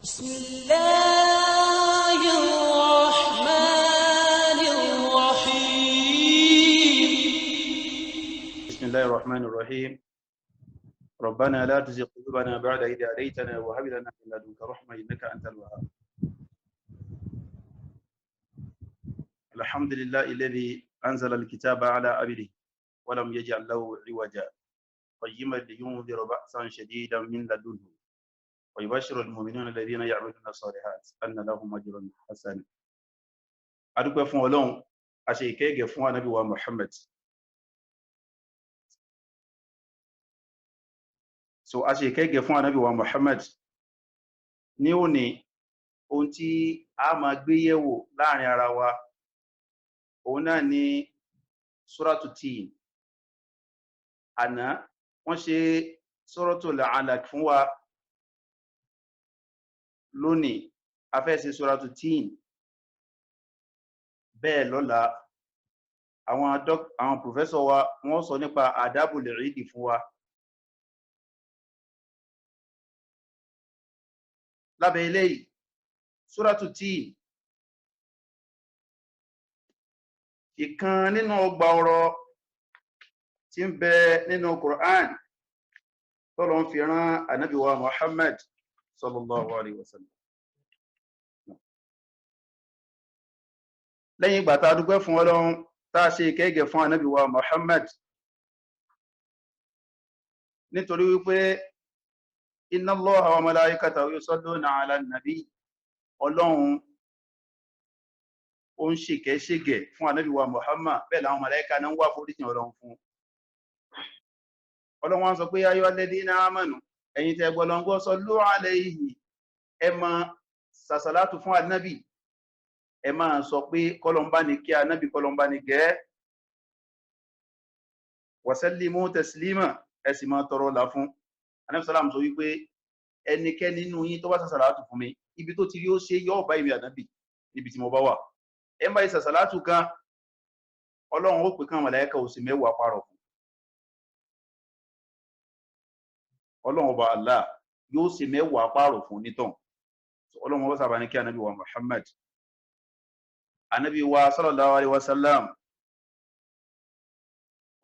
بسم الله الرحمن الرحيم بسم الله الرحمن الرحيم. ربنا لا تزغ قلوبنا بعد إذ هديتنا وهب لنا من لدنك رحمة إنك أنت الوهاب. الحمد لله الذي أنزل الكتاب على عبده ولم يجعل له عوجا قيما لينذر بأسا شديدا من لدنه ويبشر المؤمنين الذين يعملون الصالحات أن لهم أجر حسن. أدوك فون Ọlọ́run a ṣe ìkẹ́gẹ́ fún Ànábì wa Muhammad. A ṣe ìkẹ́gẹ́ fún Ànábì wa Muhammad. Ní òní ohun tí a máa gbé yẹ̀wò láàrin ara wa òun náà ni Suratu Tin. Àná wọ́n ṣe Suratul Alaq fún wa. Lónìí a fẹ́ ṣe Suratu Tin. Bẹ́ẹ̀ lọ́la àwọn professor wa wọ́n sọ nípa Adabul Eid fún wa. Lábẹ́ eléyìí Suratu Tin ìkan nínú ọgbà ọ̀rọ̀ tí ń bẹ nínú Quran tọ́lọ́ ń fi rán Ànábì wa Muhammad sallallahu alaihi wasallam. Lẹ́yìn ìgbà tá a dúpẹ́ fún Ọlọ́run tá a ṣe ìkẹ́gẹ́ fún Ànábì wa Muhammad nítorí wípé inna Allaha wa malaikatahu yusalluna ala nabi. Ọlọ́run ó ń ṣèkẹ́ṣègẹ̀ fún Ànábì wa Muhammad, bẹ́ẹ̀ làwọn màláíkà náà ń wá foríjìn Ọlọ́run fún. Ọlọ́run wá sọ pé ya ayyuhal ladhina amanu, ẹ̀yin tẹ́ gbọ́ Ọlọ́run gbọ́, sallu alayhi, ẹ máa sàṣàlátù fún Ànábì, ẹ máa sọ pé kọ́lọ̀mbá ní kí Ànábì kọ́lọ̀mbá ní gẹ́. Wa sallimu taslima, ẹ sì máa tọrọ là fún. Ànábì sálàm sọ wípé ẹnikẹ́ni nínú yín tó bá sàṣàlátù fún mi, ibi tó ti rí ó ṣe yọ́ bá ìmì Ànábì níbi tí mo bá wà. Ẹ bá ìsàṣàlátù kan, Ọlọ́run ó pè kan màláíkà ó sì mẹ́wàá parọ̀ fún. Ọlọ́run ọba Allah yóò sì mẹ́wàá parọ̀ fún nítàn. Ọlọ́run ó sábà ní kí Ànábì wa Muhammad. Ànábì wa sallallahu alaihi wasallam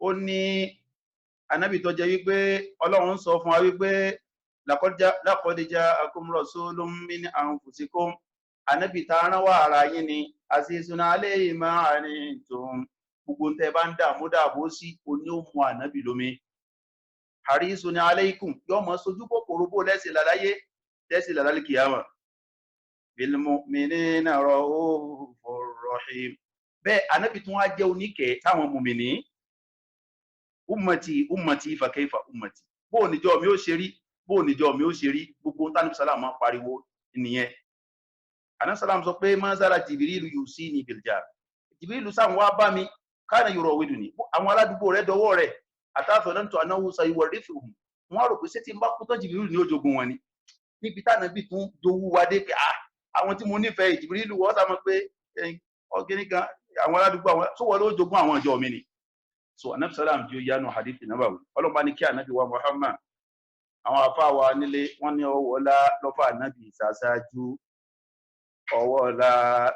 ó ní Ànábì tó jẹ́ wípé Ọlọ́run sọ fún wa wípé laqad ja'akum rasulun min anfusikum. Ànábì tá rán wá ara yín ni azizun alayhi ma anittum. Gbogbo tẹ́ bá ń dààmú sí oní ó mú Ànábì lómi. Harisun alaykum, yóò mọ́ sojú kòkòrò bó lẹ́sìn làláyé lẹ́sìn làlálìkìyàmà. Bil mu'minina ra'ufur rahim. Bẹ́ẹ̀ Ànábì tún wá jẹ́ oníkẹ́ táwọn mùmìnì. Ummati fa kayfa ummati. Bó níjọ́ mi ó ṣe rí, gbogbo Ànábì sálàm máa pariwo nìyẹn. Ànábì sálàm sọ pé ma zala Jibrilu yusini bil jar. Jibrilu sáwọn wá bá mi, kana yurawiduni. Àwọn aládùúgbò rẹ̀ dọwọ́ rẹ̀, àtàfẹ́lẹ́ntò anáwó sayuwarrithuhum. Wọ́n rò pé ṣé tí ń bá kú tán Jibrilu ní ó jogún wọn ni. Níbi t'Ànábì tún dowó wa dé pé àwọn tí mo nífẹ̀ẹ́ Jibrilu wọ́n sá mọ́ pé ọ̀gẹ́ni kan àwọn aládùúgbò àwọn tó wọ́n ló jogún àwọn ìjọ mi ni. Ànábì sálàm jí ó yánu hadithi nabawi. Ọlọ́run bá ní kí Ànábì wa Muhammad. Àwọn àfáà wa nílé wọ́n ní ọwọ́lá lọ́fà Ànábì ṣáṣáájú. Ọwọ́lá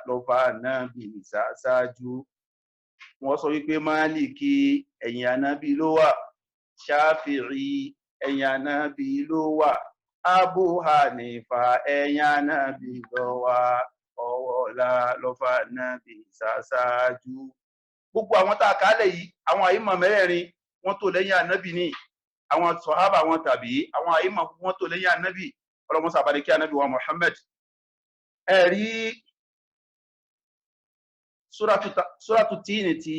lọ́fà Ànábì ṣáṣáájú. Wọ́n sọ wípé Málìkì ẹ̀yìn Ànábì ló wà, Ṣáfi'í ẹ̀yìn Ànábì ló wà, Abu Hanifa ẹ̀yìn Ànábì ló wà, ọwọ́lá lọ́fà Ànábì ṣáṣáájú. Gbogbo àwọn tá a kálẹ̀ yìí, àwọn àyímọ̀ mẹ́rẹ̀ẹ̀rin wọ́n tó lẹ́yìn Ànábì ní, àwọn sọ̀hábà wọn tàbí àwọn àyímọ̀ wọ́n tó lẹ́yìn Ànábì. Ọlọ́run sábàdé kí Ànábì wa Muhammad. Ẹ̀rí Suratu Tin tí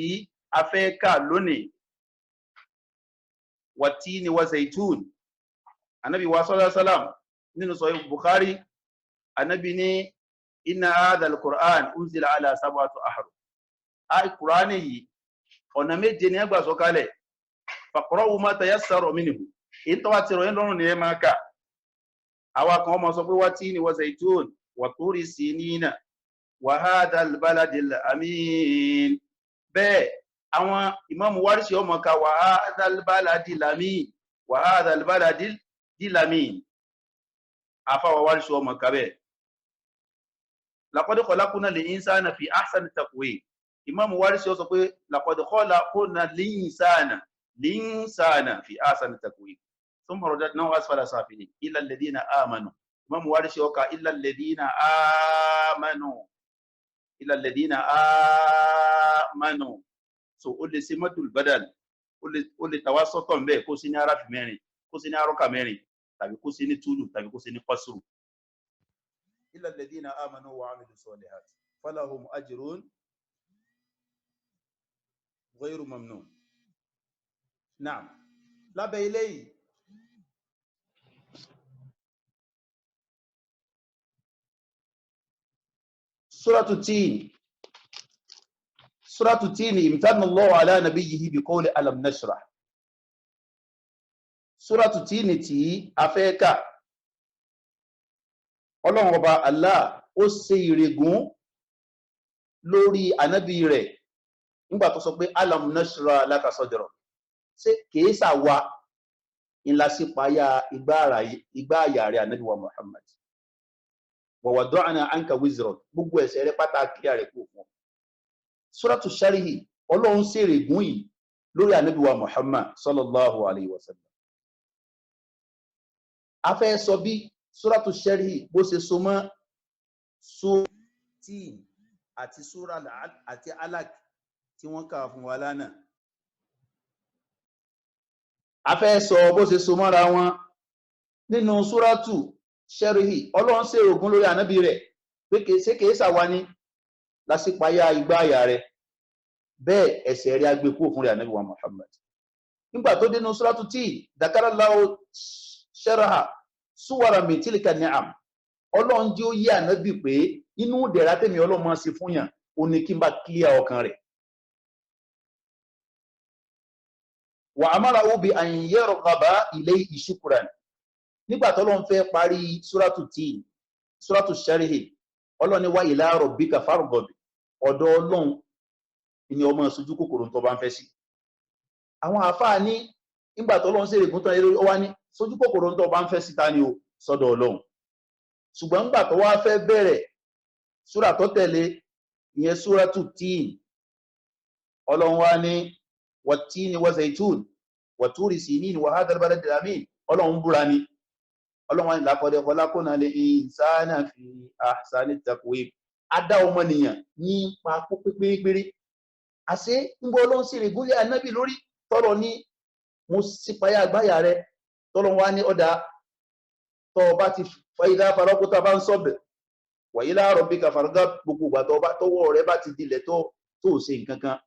a fẹ́ kà lónìí. Wat-tini wa zaytun. Ànábì wa sallallahu alaihi wasallam nínú Sahih Bukhari, Ànábì ní inna hadha al-Qur'an unzila ala sab'ati ahruf. Al-Qur'an yìí ọ̀nà méje ni ẹgbà sọ̀kalẹ̀. Faqra'u ma tayassara minhu. Èyí tó wá ti rọ̀yìn lọ́rùn ni ẹ máa kà. Àwa kan ọmọ sọ pé wat-tini wa zaytun wa turi sinina wa hadha al-baladil amin. Bẹ́ẹ̀ àwọn Ìmáàmù Wárìṣì ọmọ ka wa hadha al-baladil amin, wa hadha al-baladil amin. afawa Warshi ọmọ kabe laqad khalaqna al-insana fi ahsani taqwim. Imam Warshi sọ pé laqad khalaqna al-insana fi ahsani taqwim thumma radadnahu asfala safilin illa alladhina amanu. Imam Warshi ọkà illa alladhina amanu. So ó lè ṣe madul badal, ó lè tawasọ́tọ̀ ńbẹ̀ kó sí ní arafi mẹ́rin, kó sí ní arọ́kà mẹ́rin, tàbí kó sí ní túlù, tàbí kó sí ní qasru. illa alladhina amanu wa amilu salihat falahum ajrun ghayru mamnun. Naam, lábẹ́ eléyìí suratu Tin imtanna Allahu ala nabiyyihi bi qawli alam nashrah. Suratu Tin tí a fẹ́ kà, Ọlọ́run Ọba Allah ó ṣe ìrègùn lórí ànábì rẹ̀ nígbà tó sọ pé alam nashrah laka sadrak. Ṣé kìí ṣàwa ńlá sí payá igbá àyà rẹ̀ ànábì wa Muhammad. Wa wada'na anka wizrak, gbogbo ẹ̀ṣẹ̀ rẹ̀ pátá kílíà rẹ̀ kú fún. Suratu Sharihi, Ọlọ́run ṣe ìrègùn yìí lórí ànábì wa Muhammad sallallahu alayhi wa sallam. A fẹ́ sọ bí Suratu Sharihi bó ṣe so mọ́ Tin àti Sura àti Alaq tí wọ́n kà fún wa lánàá. A fẹ́ sọ bó ṣe so mọ́ra wọn nínú Suratu Sharihi. Ọlọ́run ṣe ìrègùn lórí ànábì rẹ̀ pé kìí ṣàwa ní lásìpáyà igbá àyà rẹ̀, bẹ́ẹ̀ ẹ̀ṣẹ̀ rẹ̀ agbèkú fún rẹ̀ ànábì wa Muhammad. Nígbà tó dénú Suratu Tin, dakarallahu sharaha suwara min tilka ni'am. Ọlọ́run jí ó yé ànábì pé inú dẹ̀ra tèmi Ọlọ́run máa ṣe fún yàn ó ní kí n bá kílíà ọkàn rẹ̀. Wa amarahu bi an yarghaba ilayhi shukran. Nígbà tó Ọlọ́run fẹ́ parí Suratu Tin, Suratu Sharihi, Ọlọ́run ní wa ila rabbika farghab. Ọ̀dọ̀ Ọlọ́run ni ọmọ sojú kòkòrò tó bá ń fẹ́ sí. Àwọn àfáà ní nígbà tó Ọlọ́run ṣe ìrègùn tán ó wá ní sojú kòkòrò tó bá ń fẹ́ sí ta ni o, sọ́dọ̀ Ọlọ́run. Ṣùgbọ́n nígbà tó wá fẹ́ bẹ̀rẹ̀ súrà tó tẹ̀lé ìyẹn Suratu Tin, Ọlọ́run wá ní wat-tini wa zaytun wa turi sinin wa hadha al-balad al-amin. Ọlọ́run búra ni. Ọlọ́run wá ní laqad khalaqna al-insana fi ahsani taqwim. Adá ọmọnìyàn ní pa pépépéré. Àṣé ń bọ́ Ọlọ́run sí ìrègùn lé ànábì lórí tọ́lọ ní mo sípayá àgbáyà rẹ̀, tọ́lọ wá ní ọ̀dà tọ́ ọba ti fàyídá farakúta bá ń sọ́bẹ̀ wa ila rabbika farghab. Gbogbo ìgbà tọwọ́ rẹ̀ bá ti dilẹ̀ tó ṣe nǹkan kan,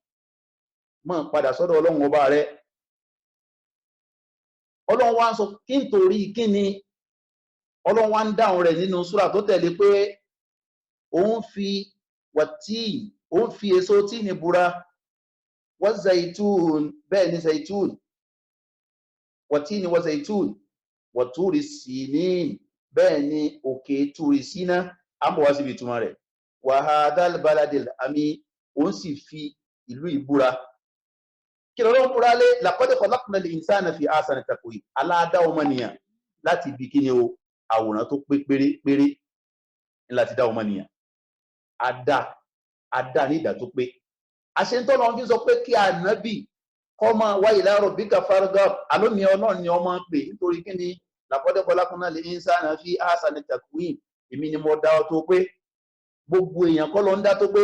mọ́ padà sọ́dọ̀ Ọlọ́run ọba rẹ̀. Ọlọ́run wá ń sọ kí n torí kí ni Ọlọ́run wá ń dáhùn rẹ̀ nínú súrà tó tẹ̀lé pé òun fi wat-tin, òun fi èso tíìnì búra, wa zaytun, bẹ́ẹ̀ ni zaytun, wat-tini wa zaytun, wa turi sinin, bẹ́ẹ̀ ni òkè Turi Sínà. A ń bọ̀ wá síbi ìtumọ̀ rẹ̀. Wa hadhal baladil amin, òun sì fi ìlú ìbúra. Kí lọ́rọ̀ búra lé? Laqad khalaqna al-insana fi ahsani taqwim. Aláàdá ọmọnìyàn láti ibi kíni o, àwòrán tó pé pérépéré ní láti dá ọmọnìyàn. Adá ní ìdá tó pé. Àṣentọ́ lọ́n fi sọ pé kí ànábì kọ́ máa wa ila rabbika farghab. Àlómi Ọlọ́run ni ọmọ pè nítorí kíni laqad khalaqna al-insana fi ahsani taqwim. Èmi ni mo dá ọ tó pé. Gbogbo èèyàn kọ́ ló ń dá tó pé.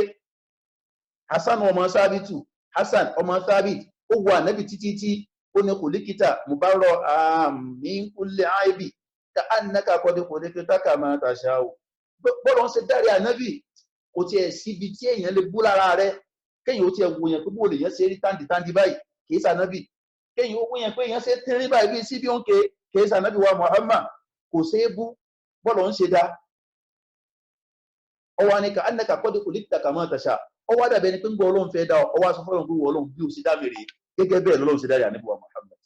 Hasan ọmọ Sábìtù, Hasan ọmọ Sábìt, ó wo ànábì títí tí ó ní khuliqta mubarra'an min kulli aibi ka'annaka qad khuliqta kama tasha'u. Bọ́lá ń ṣe dárí ànábì kò tiẹ̀ síbi tí èèyàn lè bú lára rẹ̀ kéèyàn ó tiẹ̀ wo yẹn pé bó lè yẹn ṣe rí táǹdì báyìí kìí ṣànábì, kéèyàn ó wo yẹn pé èèyàn ṣe tínrín báyìí bí síbi òǹkè kìí ṣànábì wa Muhammad, kò ṣe é bú. Bọ́lá ń ṣe dá ọwọ́ ni ka'annaka qad khuliqta kama tasha'u. Ọwọ́ dàbẹ̀ ni pé ń gbọ́ Ọlọ́run fẹ́ dá ọwọ́ aṣọ fọ́lọ́run pé wọ́n Ọlọ́run bí ó ṣe dá mèrè gẹ́gẹ́ bẹ́ẹ̀ lọ́lọ́run ṣe dá rẹ̀ ànábì wa Muhammad.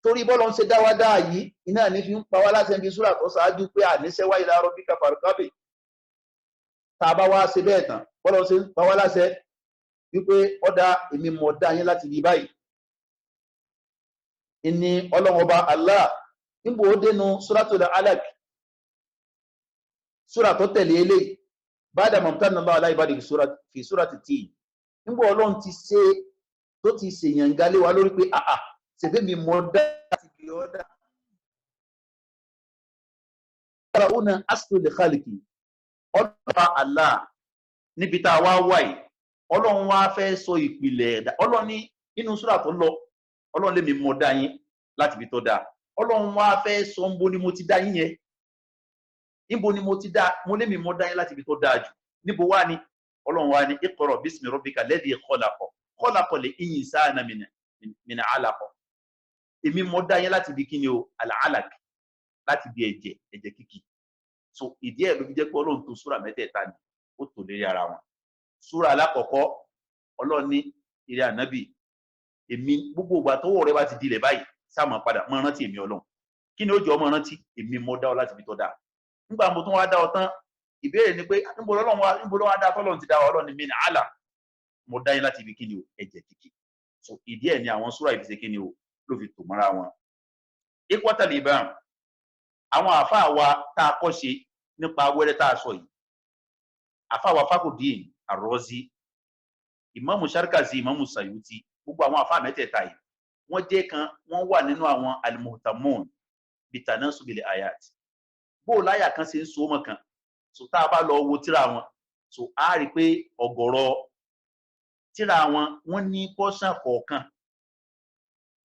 Torí bọ́lá ń ṣe dá wá dá yìí iná ní fi ń pa wá láti ẹbí súrà tó ṣáájú pé àníṣe wa ila rabbika farghab. Tá a bá wá ṣe bẹ́ẹ̀ tán, bọ́lá ń ṣe pa wá láṣẹ wípé ọ̀dà èmi mọ̀ dá yín láti di báyìí. Ìní Ọlọ́run ọba Allah níbo ó dénú Suratul Alaq súra tó tẹ̀lé eléyìí ba'da mamtanna Allahu ala ibadihi fi surati Tin nígbà Ọlọ́run ti ṣe tó ti ṣèyàn galé wa lórí pé àà ṣèfẹ́ mi mọ̀ dá láti fi ọ́ dá. Ọ̀nà aslu li khalqi ọlọ́pàá Allah níbi tá a wá wà yìí Ọlọ́run wá fẹ́ sọ ìpìlẹ̀ ẹ̀dá Ọlọ́run ní inú súrà tó lọ Ọlọ́run lè mi mọ̀ dá yín láti fi tó dáa Ọlọ́run wá fẹ́ sọ ń bo ni mo ti dá yín yẹn níbo ni mo ti dá mo lè mi mọ̀ dá yín láti fi tó dáa jù níbo wá ni Ọlọ́run wá ní iqra bismi rabbika alladhi khalaqal insana min 'alaq èmi mọ̀ dá yín láti fi kíni o al-'alaq láti bí ẹ̀jẹ̀ kíkì so ìdí ẹ̀ ló fi jẹ́ pé Ọlọ́run tó súrà mẹ́tẹ̀ẹ̀ta ni ó tò lérí ara wọn súrà alákọ̀ọ́kọ́ Ọlọ́run ní ìrẹ́ ànábì èmi gbogbo ìgbà tọ́wọ́ rẹ bá ti dilẹ̀ báyìí sáàmù padà mọ́ rántí èmi Ọlọ́run kí ni ó jọ ọmọ rántí èmi mọ̀ dá ọ láti fi tọ́ da nígbà mo tún wá dá ọ tán ìbéèrè ni pé níbo ló wá dá tọ́lọ́run ti dá Ọlọ́run ní min 'alaq mo dá yín láti fi kí ni o ẹ̀jẹ̀ kíkì so ìdí ẹ̀ ni àwọn súrà ìfisẹ́ kí ni o ló fi tò mọ́ra wọn. ikhwatal iman àwọn àfáà wa tá a kọ́ ṣe nípa wẹ́rẹ́ tá a sọ yìí àfáà wa Fakhruddin Ar-Razi Ìmámù Sharkazi Ìmámù Sayuti gbogbo àwọn àfáà mẹ́tẹ̀ẹ̀ta yìí wọ́n wà nínú àwọn al-muhtamun bitanasubil ayat bó láyà kan ṣe ń so mọ́ kan so tá a bá lọ wo tíra wọn so a rí pé ọ̀gọ̀rọ̀ tíra wọn ní pọ́ṣán kọ̀ọ̀kan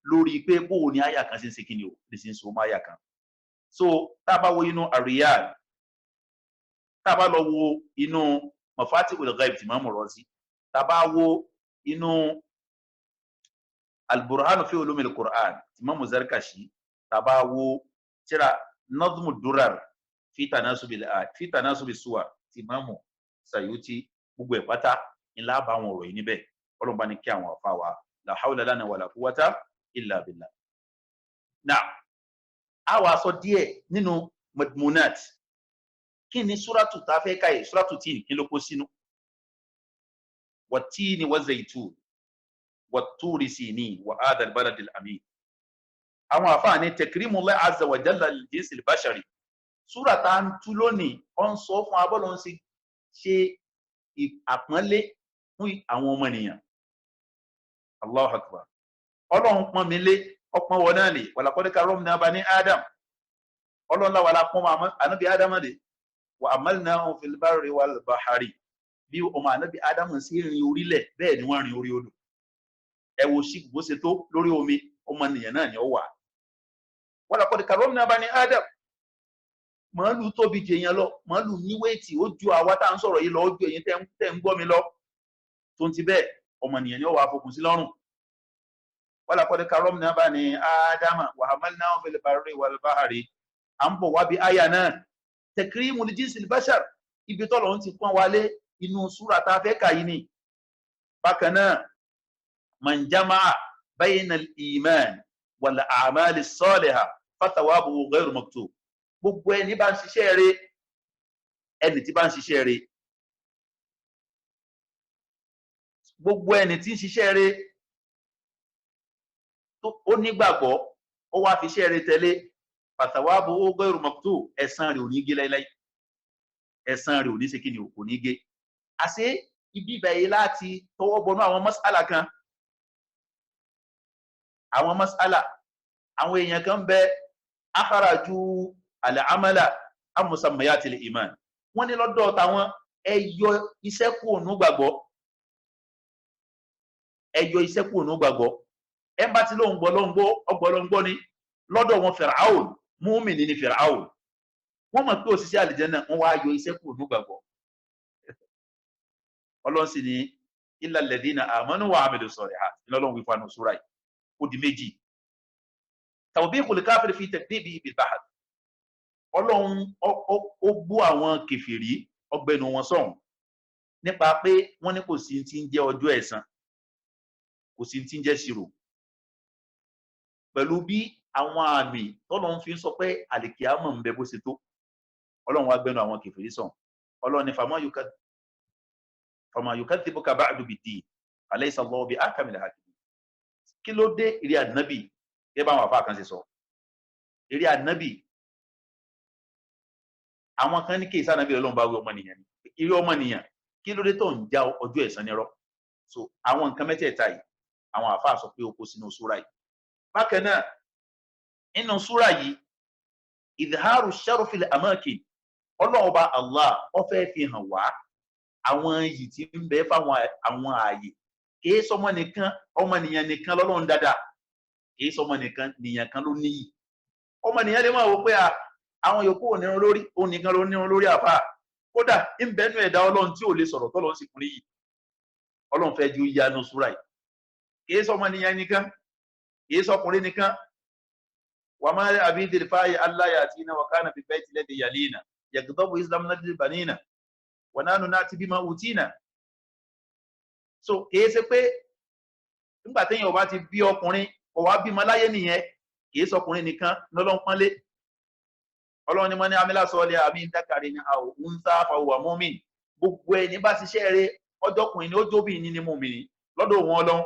lórí pé bó ní àyà kan ṣe ń ṣe kí ni o lè ṣe ń so mọ́ àyà kan so tá a bá wo inú Ar-Riyad tá a bá lọ wo inú Mafatihul Ghaib tí Imam Razi tá a bá wo inú Al-Burhan fi Ulumil Qur'an tí Imam Zarkashi tá a bá wo tíra Nazmud Durar fi tanasubi suwar tí Imam Sayuti gbogbo ẹ̀ pátá ńlá bá wọn ọ̀rọ̀ yìí níbẹ̀ Ọlọ́run bá ní kí àwọn àfa wa la hawla lana wala quwwata illa billah. Now a wá sọ díẹ̀ nínú madmunat kí ni súrátù tá a fẹ́ ká yìí súrátù Tin kí ló kó sínú wat-tini waz-zaytun wat-turi sinin wa hadha al-balad al-amin àwọn àfáà ní takrimullah azza wa jalla lil-jinsi al-bashari súrà tá ń tú lónìí ó ń sọ fún abọ́lọ́ ń ṣe àpọ́nlé fún àwọn ọmọnìyàn Allahu akbar Ọlọ́run pọ́n mi lé ọpọ́n wọn náà lè walaqad karramna bani Adam Ọlọ́run láwàlá pọ́n ànábì Adam lè wa amalnahum fil barri wal bahari bí ọmọ ànábì Adam sí rin orílẹ̀ bẹ́ẹ̀ ni wọ́n rin orí odò ẹ wo sí bó ṣe tó lórí omi ọmọnìyàn náà ni ó wà walaqad karramna bani Adam màálù tóbi jèèyàn lọ màálù ní wéètì ó ju àwa tá à ń sọ̀rọ̀ yìí lọ ó ju ẹ̀yin tẹ́ ń gbọ́ mi lọ tó ń ti bẹ́ẹ̀ ọmọnìyàn ni ó wà fokùn sí lọ́rùn walaqad karramna bani Adama wa hamalnahum fil barri wal bahri à ń bọ̀ wá bí àyà náà takrimul jinsil bashar ibi tọ́lọ̀ ń ti pọ́n wálé inú súrà tá a fẹ́ kà yìí ni bákan náà man jama'a bayna al-iman wal a'mal as-salihah fathawabuhu ghayru maktub gbogbo ẹni bá ń ṣiṣẹ́ rẹ̀ ẹni tí bá ń ṣiṣẹ́ rẹ̀ gbogbo ẹni tí ń ṣiṣẹ́ rẹ̀ ó nígbàgbọ́ ó wá fi iṣẹ́ rẹ̀ tẹ̀lé fathawabuhu ghayru maktub ẹ̀san rẹ̀ ò ní gé láíláí ẹ̀san rẹ̀ ò ní ṣe kí ni ò ní gé àṣé ibi ìbẹ̀yẹ láti tọwọ́ bọnú àwọn mas'ala kan àwọn mas'ala àwọn èèyàn kan bẹ akharaju al-amala an musammayati al-iman wọ́n ní lọ́dọ̀ táwọn ẹyọ iṣẹ́ kúrò nínú gbàgbọ́ ẹyọ iṣẹ́ kúrò nínú gbàgbọ́ ẹ bá ti lóhùn gbọ́ ni lọ́dọ̀ wọn Fir'aun múmìnì ni Fir'aun wọ́n mọ̀ pé òṣìṣẹ́ àlìjẹ́nà wọ́n wá yọ iṣẹ́ kúrò nínú gbàgbọ́ Ọlọ́run sì ní illa alladhina amanu wa amilu salihat Ọlọ́run wí fanu súra yìí ó di méjì tawbihul kafir fi takdibi bil bahth Ọlọ́run ó bú àwọn kèfèrí ọgbẹnu wọn sọ̀hún nípa pé wọ́n ní kò sí tí ń jẹ́ ọjọ́ ẹ̀san kò sí tí ń jẹ́ ṣirò pẹ̀lú bí àwọn àmì tọ́lọ́run fi ń sọ pé àlìkìyámọ̀ ń bẹ bó ṣe tó Ọlọ́run wá gbẹnu àwọn kèfèrí sọ̀hún Ọlọ́run ní fama yukadhibuka ba'du bid-din alaysa Allahu bi ahkamil hakimin kí ló dé ìrì ànábì gẹ́gẹ́ bá àwọn àfáà kan ṣe sọ ìrì ànábì àwọn kan ní kí ìsá nàbí Ọlọ́run bá wí ọmọnìyàn ni irú ọmọnìyàn kí ló dé tó ń já ọjọ́ ẹ̀san nírọ́. So àwọn nǹkan mẹ́tẹ̀ẹ̀ta yìí àwọn àfáà sọ pé ó kó sínú súra yìí. Bákan náà nínú súra yìí ìdíhàrù sharafil amakin Ọlọ́run ọba Allah ó fẹ́ fi hàn wá àwọn yìí tí ń bẹ fáwọn àwọn ààyè kìí sọmọ nìkan ọmọnìyàn nìkan lọ́lọ́run dáadáa kìí sọmọ nìyàn kan ló níyì. ọmọnìyàn lè máa wò pé àwọn yòókù ò nírun lórí òun nìkan ló nírun lórí àfáà kódà ń bẹnu ẹ̀dá Ọlọ́run tí ò lè sọ̀rọ̀ tọ́lọ́run sì kún níyì. Ọlọ́run fẹ́ ju yanu súra yìí kìí sọmọnìyàn nìkan kìí sọkùnrin nìkan. وما لعبيد الفاي ألا يأتينا وكان في البيت الذي يلينا يغضب إسلام نجد بنينا ونحن نأتي بما أوتينا. So kìí ṣe pé nígbà téèyàn ò bá ti bí ọkùnrin kò wá bímọ láyé nìyẹn kìí sọkùnrin nìkan lọ́lọ́run pọ́nlé. Ọlọ́run ni mo ní amílá sọ́ọ́lẹ̀ àmì ìdákàrí ní àwọn ń sá fàwọ̀ mọ́mìn gbogbo ẹni bá ṣiṣẹ́ rẹ̀ ọjọ́kùnrin ni ó jóbìnrin ní mùmínì lọ́dọ̀ wọn Ọlọ́run.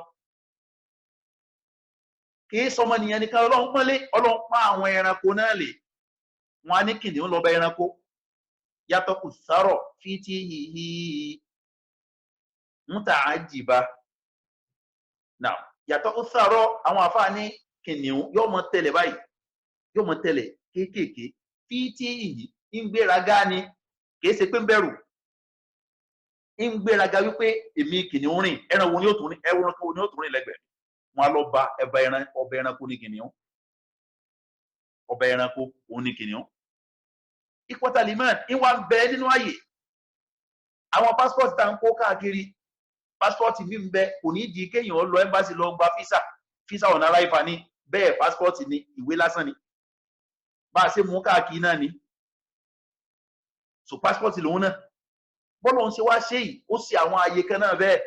Kìí sọmọnìyàn nìkan Ọlọ́run pọ́nlé Ọlọ́run pa àwọn ẹranko náà lè wọn á ní kìnìún lọ́ba ẹranko yàtọ̀ kù sárọ̀ fìtí yìí muta'ajjiba náà yàtọ̀ kù sárọ̀ àwọn àfáà ní kìnìún yóò mọ tẹ̀lé báyìí yóò mọ tẹ̀lé kéékèèké fìtí yìí ń gbéraga ni kìí ṣe pé ń bẹ̀rù ń gbéraga wípé èmi kìnìún rìn ẹran wo ni yóò tún rìn lẹ́gbẹ̀ẹ́ wọn lọ bá ọba ẹranko ní kìnìún ọba ẹranko òun ní kìnìún. Ìpọ́tàlímán ìwà ń bẹ nínú ààyè àwọn pásítọ̀tì tá ń kó káàkiri pásítọ̀tì mi ń bẹ kò ní di kéèyàn lọ ẹ́mbásì lọ gba físà ọ̀nà aráìfà ní bẹ́ẹ̀ pásítọ̀tì ní ìwé lásán ni bá a ṣe mú káàkiri náà ni. So pásítọ̀tì lòun náà bọ́lá òun ṣe wá ṣe yìí ó ṣe àwọn ààyè kan náà bẹ́ẹ̀.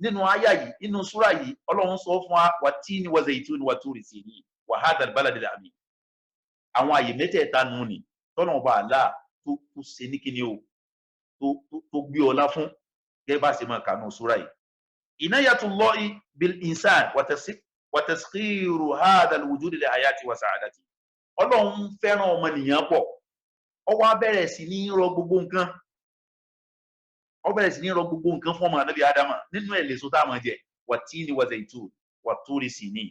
Nínú àyà yìí nínú súrà yìí Ọlọ́run sọ fún wa wat-tini wa zaytuni wa turi sinin wa hadha al-baladi al-amin. Àwọn àyè mẹ́tẹ̀ẹ̀ta nù ní tọ́nà ọba àlá tó ṣe ní kíni o tó gbé ọlá fún gẹ́gẹ́ bá ṣe máa kà nù súrà yìí. Inayatullahi bil insan wa taskhiru hadha al-wujud li hayati wa sa'adati. Ọlọ́run fẹ́ràn ọmọnìyàn pọ̀ ó wá bẹ̀rẹ̀ sí ní rọ gbogbo nǹkan ó bẹ̀rẹ̀ sí ní rọ gbogbo nǹkan fún ọmọ ànábì Ádámà nínú ẹ̀ lèso tá a máa jẹ wat-tini wa zaytun wa turi sinin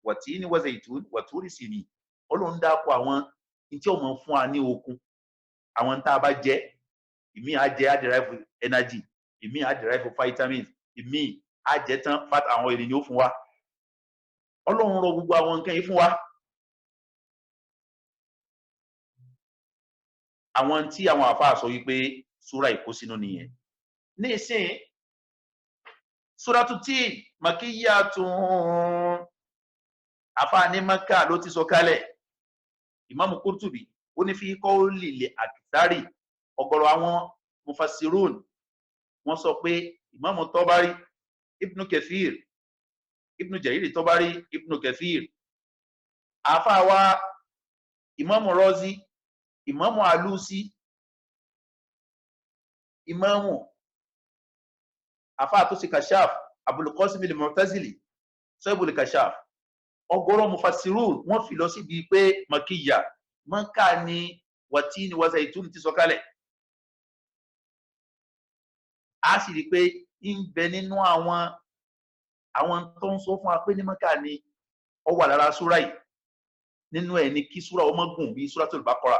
wat-tini wa zaytun wa turi sinin. Ọlọ́run dákọ̀ àwọn tí ó máa fún wa ní okun àwọn tá a bá jẹ ìmí á jẹ á derive energy ìmí á derive vitamins ìmí á jẹ tán fat àwọn ènìyàn ó fún wa. Ọlọ́run rọ gbogbo àwọn nǹkan yìí fún wa. Àwọn tí àwọn àfáà sọ wípé súra ìkó sínú nìyẹn. Ní ìsìn Suratu Tin makiyyatun àfáà ní Mákà ló ti sọ kalẹ̀. Imam Qurtubi ó ní fi qawli li akthari ọ̀gọ̀rọ̀ àwọn mufassirun wọ́n sọ pé Imam Tabari Ibn Kathir Ibn Jarir Tabari Ibn Kathir àfáà wa Imam Razi Imam Alusi Imamu àfáà tó ṣe Kashaf Abul Qasim al-Mu'tazili Sahibul Kashaf ọ̀gọ̀rọ̀ mufassirun wọ́n fi lọ síbi pé makiyya Mákà ni wat-tini wa zaytun ti sọ̀kalẹ̀. A sì rí pé ń bẹ nínú àwọn tó ń sọ fún wa pé ní Mákà ni ó wà lára súra yìí. Nínú ẹ̀ ni kí súra ọmọ gùn bí Suratul Baqara.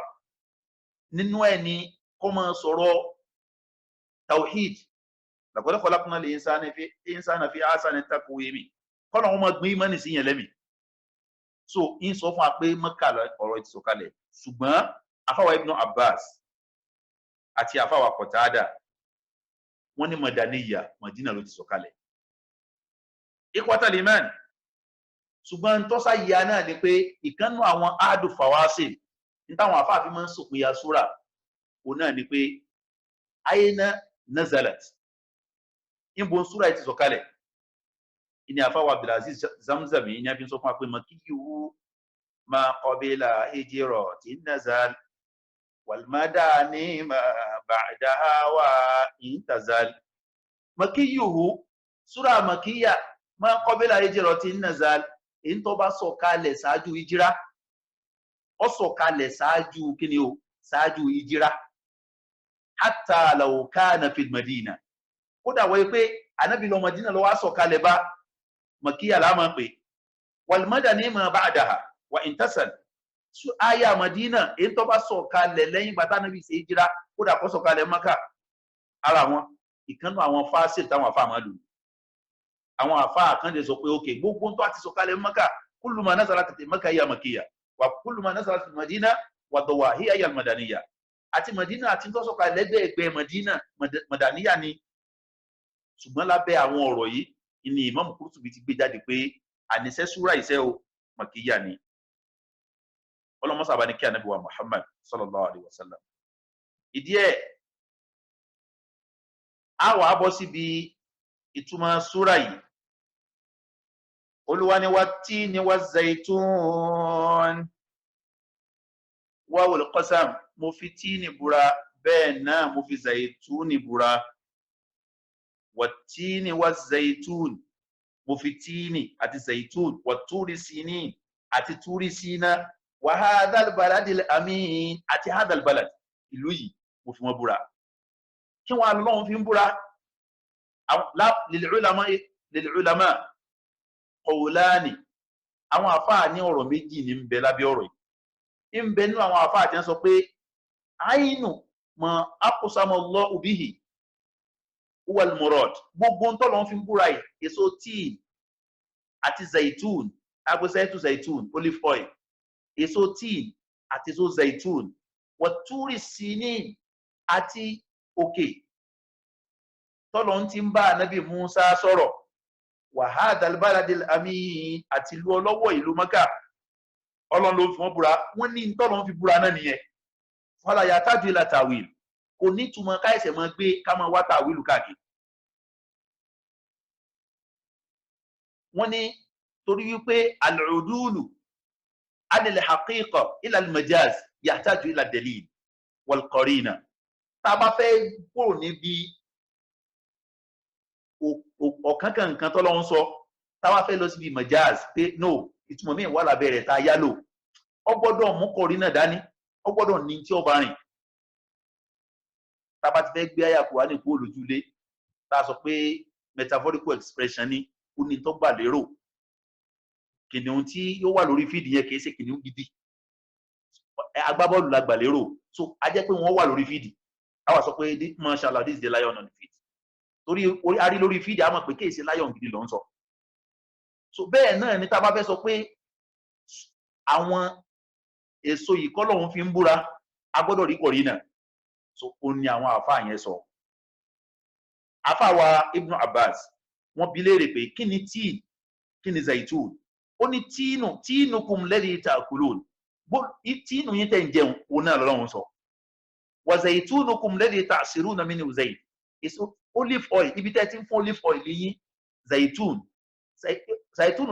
Nínú ẹ̀ ni kó máa sọ̀rọ̀ tawhid laqad khalaqna al-insana fi ahsani taqwim kọ́nà wọn máa gbé ìmánì sí yẹn lẹ́mìí. So ń sọ fún wa pé Mákà ọ̀rọ̀ ti sọ̀kalẹ̀ ṣùgbọ́n afáwa Ibn Abbas àti afáwa Qatada wọ́n ní Madaniyya Madina ló ti sọ̀kalẹ̀. Ikhwatal iman ṣùgbọ́n tọ́sà yìí náà ni pé ìkànnù àwọn ahadu fawasil ní táwọn afáàfin máa ń sòpin ya súra òun náà ni pé ayna nazalat níbo súra yìí ti sọ̀kalẹ̀. Ìní àfáwà Abdulaziz Zamzami ní a fi ń sọ fún wa pé makiyyu ma qabila hijrati nazal wal madani ma ba'daha wa intazal. Makiyyu súra makiyya ma qabila hijrati nazal èyí tó bá sọ̀kalẹ̀ ṣáájú hijira ó sọ̀kalẹ̀ ṣáájú kíni o ṣáájú ìjírá hatta law kana fil Madina kódà wọ́n pé ànábì lọ Madina ló wá sọ̀kalẹ̀ bá Makkiya la máa pè wal madani ma ba'daha wa intasal aya Madina èyí tó bá sọ̀kalẹ̀ lẹ́yìn bàtà ànábì ṣe ìjírá kódà kó sọ̀kalẹ̀ Mákà ara wọn ìkànnù àwọn fásitì táwọn afá máa lò àwọn afá kan lè sọ pé ok gbogbo tó àti sọ̀kalẹ̀ Mákà kullu ma nazalat fi Mákà hiya Makkiya wa kullu ma nazalat fi Madina wa dawahiya hiya al-Madaniyya àti Madina àti tó sọ̀kalẹ̀ lẹ́gbẹ̀ẹ́gbẹ́ Madina Madaniyya ni ṣùgbọ́n lábẹ́ àwọn ọ̀rọ̀ yìí ni Imam Qurtubi ti gbé jáde pé àníṣe súra iṣẹ́ o Makkiya ni ọlọ́mọ́sàbá ní kí ànábì wa Muhammad sallallahu alaihi wasallam ìdí ẹ̀ a wà bọ́ síbi ìtumọ̀ súra yìí Olúwa ní wat-tini waz-zaytun wawul qasam mo fi tíìnì búra bẹ́ẹ̀ náà mo fi zaytuni búra wat-tini waz-zaytun mo fi tíìnì àti zaytun wat-turi sinin àti turi sina wa hadhal baladil amin àti hadhal balad ìlú yìí mo fi wọn búra kí wọn Ọlọ́run fi ń búra lil ulama qawlani àwọn àfáà ní ọ̀rọ̀ méjì ní ń bẹ lábẹ́ ọ̀rọ̀ yìí ń bẹ nínú àwọn àfáà tí wọ́n sọ pé àìnù ma aqsama Allahu bihi huwal murad gbogbo ń tọ́lọ́ fi ń búra yìí èso tíì àti zaitun agbésẹ́tù zaitun olive oil èso tíì àti èso zaitun wat-turi sinin àti òkè tọ́lọ́ ti ń bá ànábì Musa sọ̀rọ̀ wa hadhal baladil amin àti ìlú ọlọ́wọ́ ìlú Mákà Ọlọ́run ló fi wọ́n búra wọ́n ní tọ́lọ́ fi búra náà nìyẹn fala yataju ila tawil kò ní túmọ̀ káìsẹ̀ mọ́ gbé ká máa wá tàwílù káàkiri wọ́n ní torí wípé al-udulu anil haqiqa ila al-majaz yahtaju ila dalil wal qarina tá bá fẹ́ kúrò níbi ọ̀kankan tọ́lọ́run sọ tá bá fẹ́ lọ síbi majaz pé no ìtumọ̀ mi wà lábẹ́ rẹ̀ tá yálò ó gbọ́dọ̀ mú qarina dání ó gbọ́dọ̀ ní tí ó bá rìn tá bá ti fẹ́ gbé àyà Kùránì kúrò lójúlé tá sọ pé metaphorical expression ni ó ní tó gbà lérò kìnìún tí yóò wà lórí fíìdì yẹn kìí ṣe kìnìún gidi agbábọ́ọ̀lù la gbà lérò so a jẹ́ pé wọ́n wà lórí fíìdì a wà sọ pé mashallah this is the lion on the field torí a rí lórí fíìdì a mọ̀ pé kìí ṣe lion gidi ló ń sọ so bẹ́ẹ̀ náà ni tá bá fẹ́ sọ pé àwọn èso yìí kọ́ lọ́hún fi ń búra a gbọ́dọ̀ rí kọ̀rí náà so ó ní àwọn àfáà yẹn sọ àfáà wa Ibn Abbas wọ́n bi léèrè pé kí ni tíì kí ni zaitun ó ní tíìnukum ladhi ta'kulun tíìnù yín tẹ̀ ń jẹun òun náà lọ́wọ́ sọ wa zaitunukum ladhi ta'siruna minhu zayt èso olive oil ibi tẹ́ ti ń fún olive oil yín zaitun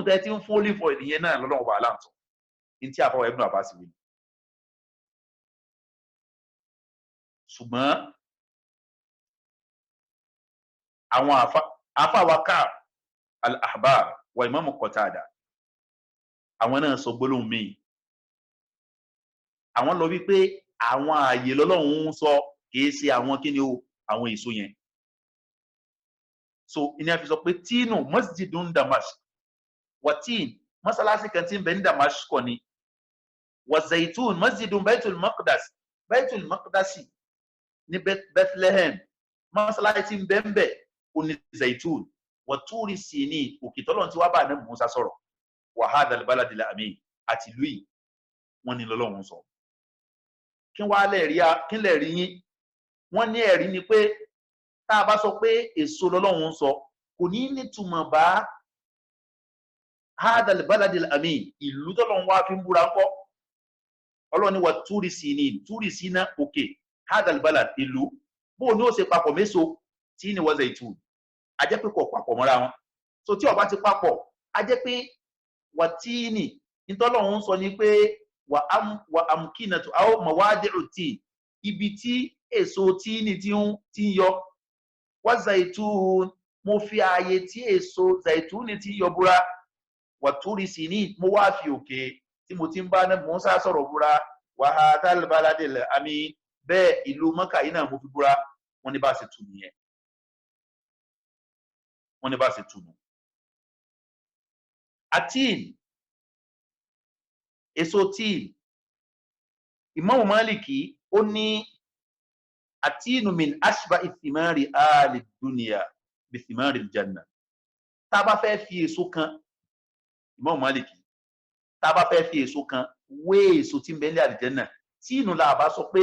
tẹ́ ti ń fún olive oil yẹn náà lọ́wọ́ wà láǹtọ̀ ní tí àfáà Ibn Abbas wí ṣùgbọ́n àwọn àfáwà Ka'b al-Ahbar wa Imam Qatada àwọn náà sọ gbólóhùn míì àwọn lọ wípé àwọn ààyè lọ́lọ́run ń sọ kìí ṣe àwọn kíni o àwọn èso yẹn so ìní àfi sọ pé tíìnù masjidun Damashq wa tíìn mọ́sálásí kan tí ń bẹ ní Damashq kọ́ ni wa zaitun masjidun Baitul Maqdasi ní Bethlehem mọ́sálásí ń bẹ oni zaitun wa turi sinin òkè tọ́lọ́run tí wá bá ní Musa sọ̀rọ̀ wa hadhal baladil amin àti lui wọ́n ní lọ́lọ́run sọ kí wá kí lè rí yín wọ́n ní ẹ̀rí ni pé tá a bá sọ pé èso lọ́lọ́run sọ kò ní nítumọ̀ bá hadhal baladil amin ìlú tọ́lọ́run wá fi ń búra ńkọ́ Ọlọ́run ní wa turi sina òkè hadhal balad ìlú bó ní ó ṣe papọ̀ méso tí ni wọ́n zaitun a jẹ́ pé kò papọ̀ mọ́ra wọn so tí ó bá ti papọ̀ a jẹ́ pé wà tí ní ìtọ́lọ́run sọ ni pé wà amkinatu aw mawadi'u tí ibi tí èso tí ní tí ń yọ wà zaitun mo fi ààyè tí èso zaitun ní tí yọ búra wà turi sinin mo wá fi òkè tí mo ti ń bá ní Musa sọ̀rọ̀ búra wa hadhal baladil amin bẹ́ẹ̀ ìlú Mọ́kà yìí náà mo fi búra wọ́n ní bá ṣe tù nìyẹn wọ́n ní bá ṣe tù nù. Atin èso tíì Imam Maliki ó ní atinu min ashba ithimari ali dunya bi thimari aljanna tá bá fẹ́ fi èso kan Imam Maliki tá bá fẹ́ fi èso kan wé èso tí ń bẹ ní aljanna tíìnù la bá sọ pé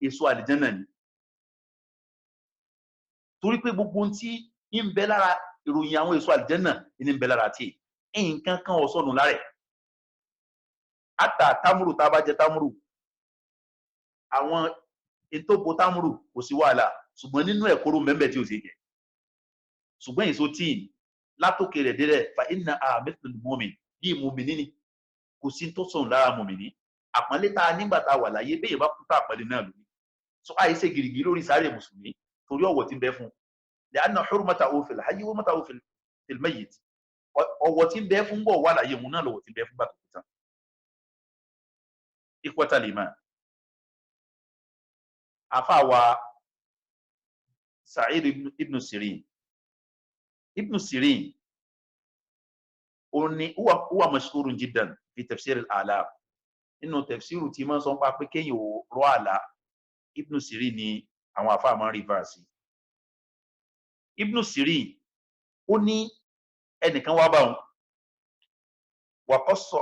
èso aljanna ni torí pé gbogbo tí ń bẹ lára ìròyìn àwọn èso aljanna ní ń bẹ lára tí nǹkan kan ò sọnù lára ata tamuru tá bá jẹ tamuru àwọn ètò bo tamuru kò sí wàhálà ṣùgbọ́n nínú ẹ̀kọ́rò mẹ́mbẹ̀ tí ò sí jẹ ṣùgbọ́n èso tíì látòkè rẹ̀ délẹ̀ fa inna mithlu mu'min bí mùmìnì ni kò sí tó sọnù lára mùmìnì àpọ́nlé tá nígbà tá wà láyé bẹ́ẹ̀ bá kú tá àpọ́nlé náà lórí so àìsè gìrìgì lórí sáré mùsùlùmí torí ọ̀wọ̀ tí ń bẹ fún li'anna hurmatahu fil hayyi wa hurmatahu fil mayyit ọ̀wọ̀ tí ń bẹ fún bọ̀ wà láyé òun náà lọ̀wọ̀ tí ń bẹ fún bàtò tán ikhwatal iman afawa Sa'id ibn Sirin oni huwa mashhurun jiddan fi tafsir al-a'lam inú tafsiru tí man sọ pa pé kéyìn ó ro àlá Ibn Sirin ni àwọn afa man reverse Ibn Sirin ó ní ẹnìkan wá bá wọn wa qassa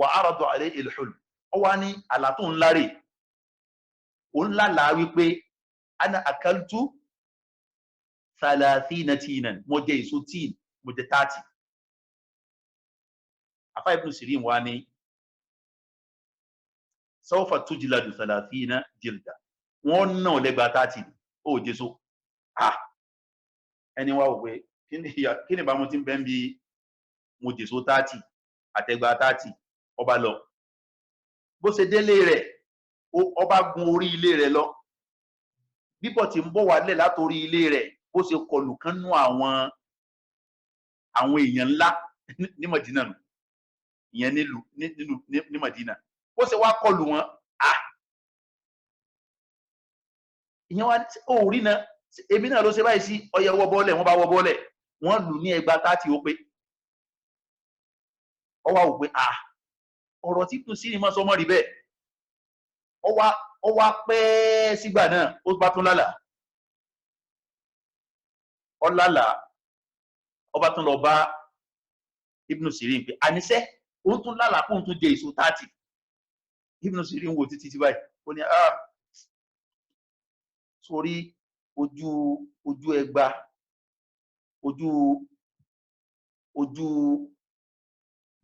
wa arada alayhi al-hulm ó wá ní àlá tó ńláre ó ńlá la wí pé ana akaltu 30 tinan mo jẹ èso tíì mo jẹ 30 afa Ibn Sirin wá ní sawfa tujladu 30 jilda wọ́n náà lẹ́gbà 30 ó jésù ẹni wá wò pé kí ni bá mo ti ń bẹ́ ń bí mo jésù 30 àtẹgbà 30 ọba lọ bó ṣe délé rẹ̀ ọba gun orí ilé rẹ̀ lọ bíbọ̀ tí ń bọ̀ wálẹ̀ látorí ilé rẹ̀ bó ṣe kọlù kan nú àwọn èèyàn ńlá ní Madina nù ìyẹn ní Madina bó ṣe wá kọlù wọn ìyẹn wá ó rí náà èmi náà ló ṣe báyìí sí ọyẹ wọ́ bọ́ọ̀lẹ̀ wọ́n bá wọ́ bọ́ọ̀lẹ̀ wọ́n lù ní ẹgbà 30 ó pé ó wá wò pé ọ̀rọ̀ tí kù sí ni máa sọ mọ́ rí bẹ́ẹ̀ ó wá pẹ́ sígbà náà ó bá tún lálàá ọba tún lọ bá Ibn Sirin pé àníṣẹ́ ó tún lálàá kó tún jẹ èso 30 Ibn Sirin wò títí báyìí ó ní sórí ojú ẹgba ojú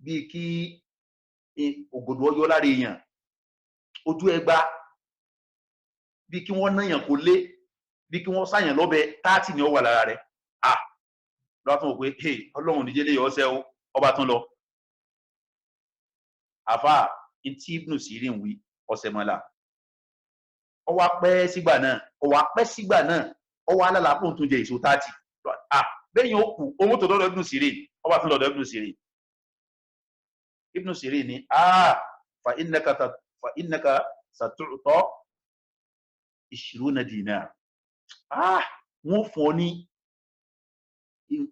bíi kí ògòdò ọyọ lára èèyàn ojú ẹgba bíi kí wọ́n náyàn kó lé bíi kí wọ́n sáyàn lọ́bẹ 30 ni ó wà lára rẹ̀ lọ́wọ́ tún wò pé ọlọ́run níjẹ́ lè yọ ọ́sẹ́ ọba tún lọ àfà tí Ibn Sirin wí ọ̀sẹ̀ mọ́lá ó wá pẹ́ sígbà náà ó wá alálàápùn tún jẹ èso 30 bẹ́yìn ó kù owó tó lọ́dọ̀ Ibn Sirin ọba tún lọ́dọ̀ Ibn Sirin Ibn Sirin ni fa innaka satu'ta 20 dinar wọ́n fún ọ ní